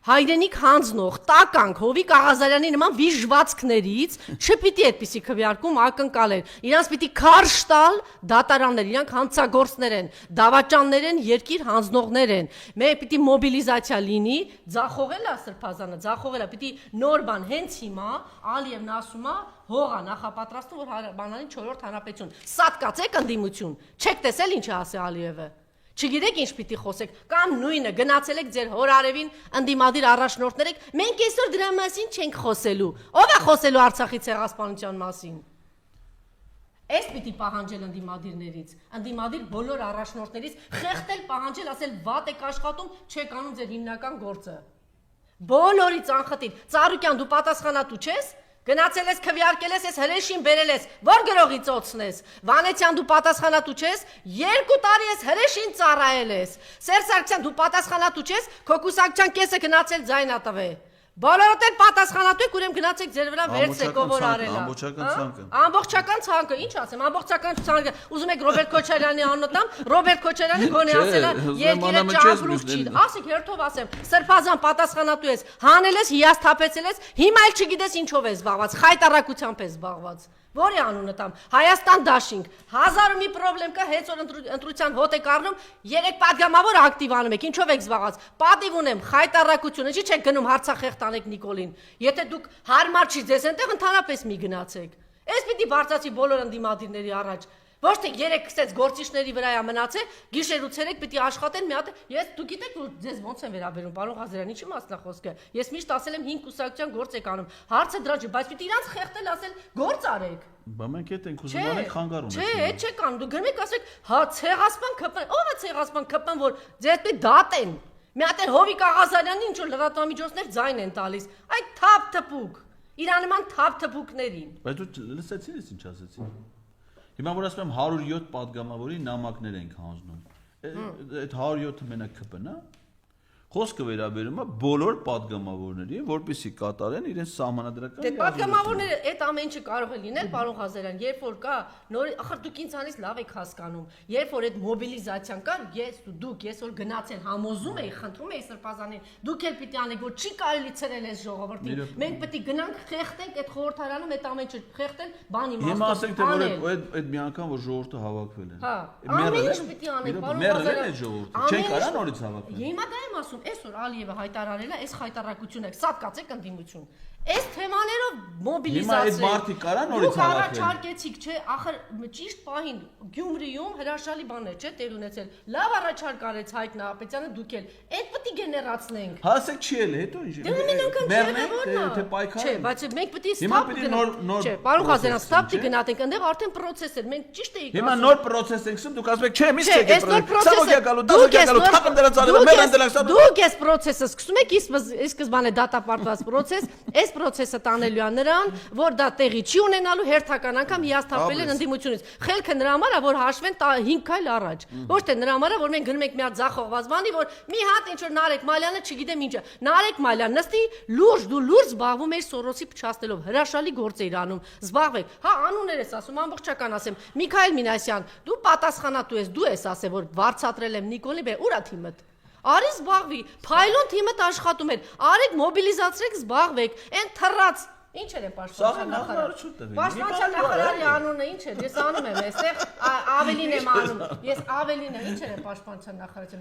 հայրենիք հանձնող տականք Հովիկ Աղազարյանի նման վիժվածքներից չպիտի այդպիսի քվեարկում ակնկալել։ Իրանց պիտի քարշ տալ դատարաններ, իրանք հանցագործներ են, դավաճաններ են, երկիր հանձնողներ են։ Մենք պիտի մոբիլիզացիա լինի, ձախողել է Սրբազանը, ձախողել է, պիտի նոր բան հենց հիմա Ալիևն ասում է հողա նախապատրաստում, որ բանալին 4-րդ հանրապետություն։ Սատկացեք ընդդիմություն։ Չեք տեսել ինչ է ասել Ալիևը։ Չգիտեք ինչ պիտի խոսեք, կամ նույնը գնացել եք ձեր հորարևին ընդդիմադիր առաջնորդներ եք, մենք այսօր դրա մասին չենք խոսելու։ Ո՞վ է խոսելու Արցախի ցեղասպանության մասին։ Այս պիտի պահանջել ընդդիմադիրներից, ընդդիմադիր բոլոր առաջնորդներից խեղդել, պահանջել, ասել վատ եք աշխատում, չեք անում ձեր հիմնական գործը։ Բոլորից անխտիր։ Ծառուկյան, դու պատասխանատու չես։ Գնացել ես քվեարկել ես, հրեշին բերել ես, որ գրողի ծոցնես։ Վանեցյան, դու պատասխանատու չես, 2 տարի ես հրեշին ծառայել ես։ Սերժ Սարգսյան, դու պատասխանատու չես, քո կուսակցության կեսը գնացել ձայնատվե։ Բոլորդ էլ պատասխանատու եք, ուրեմն գնացեք ձեր վրա վերցեք, ով որ արել է։ Ամբողջական ցանկը։ Ամբողջական ցանկը, ինչ ասեմ, ամբողջական ցանկը։ Ուզում եք Ռոբերտ Քոչարյանի անունով, Ռոբերտ Քոչարյանը գոնե ասել է, երկիրը ճամփրուկ չի։ Ասեք հերթով ասեմ, Սրբազան պատասխանատու ես, հանել ես, հիասթափեցել ես, հիմա էլ չգիտես ինչով ես զբաղված, խայտարակությամբ ես զբաղված։ Որի անունը տամ, Հայաստան դաշինք, 1000 մի պրոբլեմ կա, հենց որ ընտրության հոտ եք առնում, 3 պատգամավոր ակտիվ անում եք, ինչով եք զբաղված, պատիվ ունեմ, խայտարակություն, ինչի չեք գնում Արցախ տանեք Նիկոլին, եթե դուք հարմար չի ձեզ այնտեղ ընդհանրապես մի գնացեք, այս պիտի բարձացի բոլոր ընդդիմադիրների առաջ, ոչ թե 3 քսեց գործիչների վրա է մնացել, գիշեր ու ցերեկ պիտի աշխատեն մի հատ, ես դու գիտեք որ ձեզ ոնց են վերաբերում, պարոն Ղազարյան, ինչի մասնա խոսքը, ես միշտ ասել եմ 5 կուսակցության գործ եք անում, հարցը դրա չէ, բայց պիտի իրանց խեղդել ասել գործ արեք։ Բա մենք հետ ենք ուզում անենք խանգարում ենք։ Չէ, չեք անում, դու գնեք ասեք, հա ցեղասպան ԿՊ-ն, ո՞վ է ցեղասպան ԿՊ-ն, որ ձեր պետք դատ են։ Մի հատ էլ Հովիկ Աղազարյանի ինչ որ լրատվամիջոցներ ձայն են տալիս, այդ թափ թփուկ, իրանման թափ թփուկներին։ Բայց դու լսեցի՞ր ինչ ասեցի։ Հիմա որ ասում եմ 107 падգամավորի նամակներ ենք հանձնում։ Այդ 107-ը մենակ ԿՊ-ն է։ Խոսքը վերաբերում է բոլոր падգամավորներին, որպեսզի կատարեն իրենց սահմանադրական։ Դե падգամավորները այդ ամեն ինչը կարող է լինել, պարոն Ղազարյան, երբ որ կա նոր, ախր դուք ինձանից լավ եք հասկանում, երբ որ այդ մոբիլիզացիան կար, ես որ գնացել համոզում էի, խնդրում էի Սրբազանին, դուք էլ պիտի անեք, որ չի կարելի ցրել այս ժողովրդին։ Մենք պետք է գնանք խեղդենք այդ խորհրդարանում այդ ամեն ինչը խեղդել, բանի մասը։ Հիմա ասենք թե որ այդ մի անգամ որ ժողովուրդը հավաքվել է։ Հա, ամեն ինչ պիտի անենք, պարոն Ղազարյան։ Մերել է ժողովուրդը։ Չեն կարա նորից հավաքվել։ Հիմա դա եմ ասում, այսօր Ալիևը հայտարարել է, այս խայտարակությունը, սատկացեք ընդդիմություն։ Այս թեմաներով մոբիլիզացիա։ Հիմա այդ մարդի կարա նորից հավաքվել։ Դուք առաջարկեցիք, չէ, ախր ճիշտ պահին Գյումրիում հրաշալի բաներ, չէ, տեղ ունեցել։ Լավ առաջարկ արեց Հայկ Նահապետյանը, դուք էլ։ Այդ պետք է գեներացնենք։ Հասեք չի էլ, հետո ինչ։ Թե պայքարը։ Չէ, բայց մենք պետք է ստապ գնանք։ Չէ, պարոն Ղազարյան, ստապ գնանք, այնտեղ արդեն process էր, մենք ճիշտ էինք։ Հիմա նոր process ենք ասում, դուք ասում եք, չէ, միշտ չեք process։ Դուք այս process-ը սկսում եք, սկզբանե դատապարտված process, այս process-ը տանելու է նրան, որ դա տեղի չի ունենալու հերթական անգամ հիասթափվել են ընդդիմությունից։ Խելքը նրա համար է, որ հաշվեն 5 քայլ առաջ։ Ոչ թե նրա համար է, որ մենք գնում ենք մի հատ ձախողված բանի, որ մի հատ ինչ որ Նարեկ Մալյանը չգիտեմ ինչը։ Նարեկ Մալյան նստի լուրջ, դու լուրջ զբաղվում ես Սորոսի փչացնելով, հրաշալի գործ էիր անում, զբաղվեք։ Հա, անուններ ես ասում, ամբողջական ասեմ։ Միքայել Մինասյան, դու պատասխանատու ես, դու ես ասել, որ վարձատրել եմ Նիկոլի, բե ուրա թիմդ։ Արի զբաղվի, փայլուն թիմդ աշխատում էր, արեք մոբիլիզացրեք, զբաղվեք, այն թռած ինչ էր պաշտպանության նախարար։ Պաշտպանության նախարարի անունը ինչ է, ես անում եմ այստեղ, ավելին եմ անում, ես ավելին եմ, ինչ էր պաշտպանության նախարարը,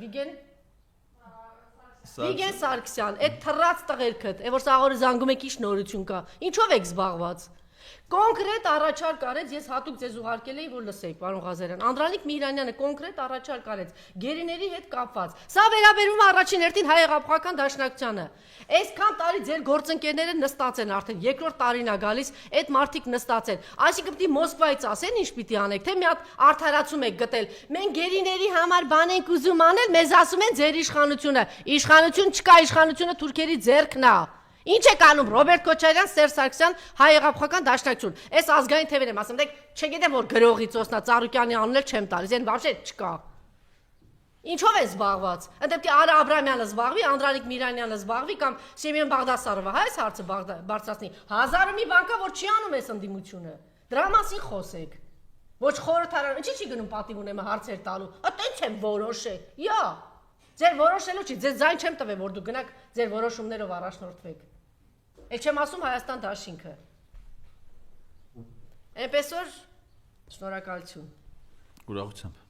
Վիգեն Սարգսյան, այդ թռած տղերքդ, որ սաղորը զանգում եք ինչ նորություն կա, ինչով եք զբաղված։ Կոնկրետ առաջարկ արեց, ես հատուկ ձեզ ուղարկել էի, որ լսեք, պարոն Ղազարյան, Անդրանիկ Միհրանյանը կոնկրետ առաջարկ արեց, գերիների հետ կապված։ Սա վերաբերում է առաջին հերթին հայ-հեղափոխական դաշնակցությանը։ Այսքան տարի ձեր գործընկերները նստած են արդեն, երկրորդ տարին է գալիս, այդ մարդիկ նստած են։ Այսինքն պիտի Մոսկվայից ասեն ինչ պիտի անեք, թե մի հատ արդարացում եք գտել։ Մենք գերիների համար բան ենք ուզում անել, մեզ ասում են ձեր իշխանությունը։ Իշխանություն չկա, իշխանությունը թուրքերի ձեռքն է։ Ինչ է կանում Ռոբերտ Քոչարյան, Սերժ Սարգսյան, Հայ-Հեղափոխական դաշնակցություն։ Այս ազգային թևերն եմ ասում, դեք չգիտեմ որ գրողի ծոսնա Ծառուկյանի անունը չեմ տալիս, այն բաժե չկա։ Ինչով է զբաղված։ Այնտեղ Արա Աբրամյանը զբաղվի, Անդրանիկ Միրանյանը զբաղվի կամ Սեմյոն Բաղդասարովը, հա, այս հարցը բարձրացնի։ Հազար ու մի բան կա, որ չի անում այս ընդդիմությունը։ Դրա մասին խոսեք։ Ոչ խորհրդարան, ինչի՞ չի գնում պատիվ ունեմ հարցեր տալու։ Այտենց եմ որոշել։ Յա։ Ձեր որոշելու չի, ձեզ ձայն չեմ տվել, որ դու գնաք ձեր որոշումներով առաջնորդվեք։ Էլ չեմ ասում Հայաստան դաշինքը։ Այնպես որ շնորհակալություն։ Ուրախությամբ։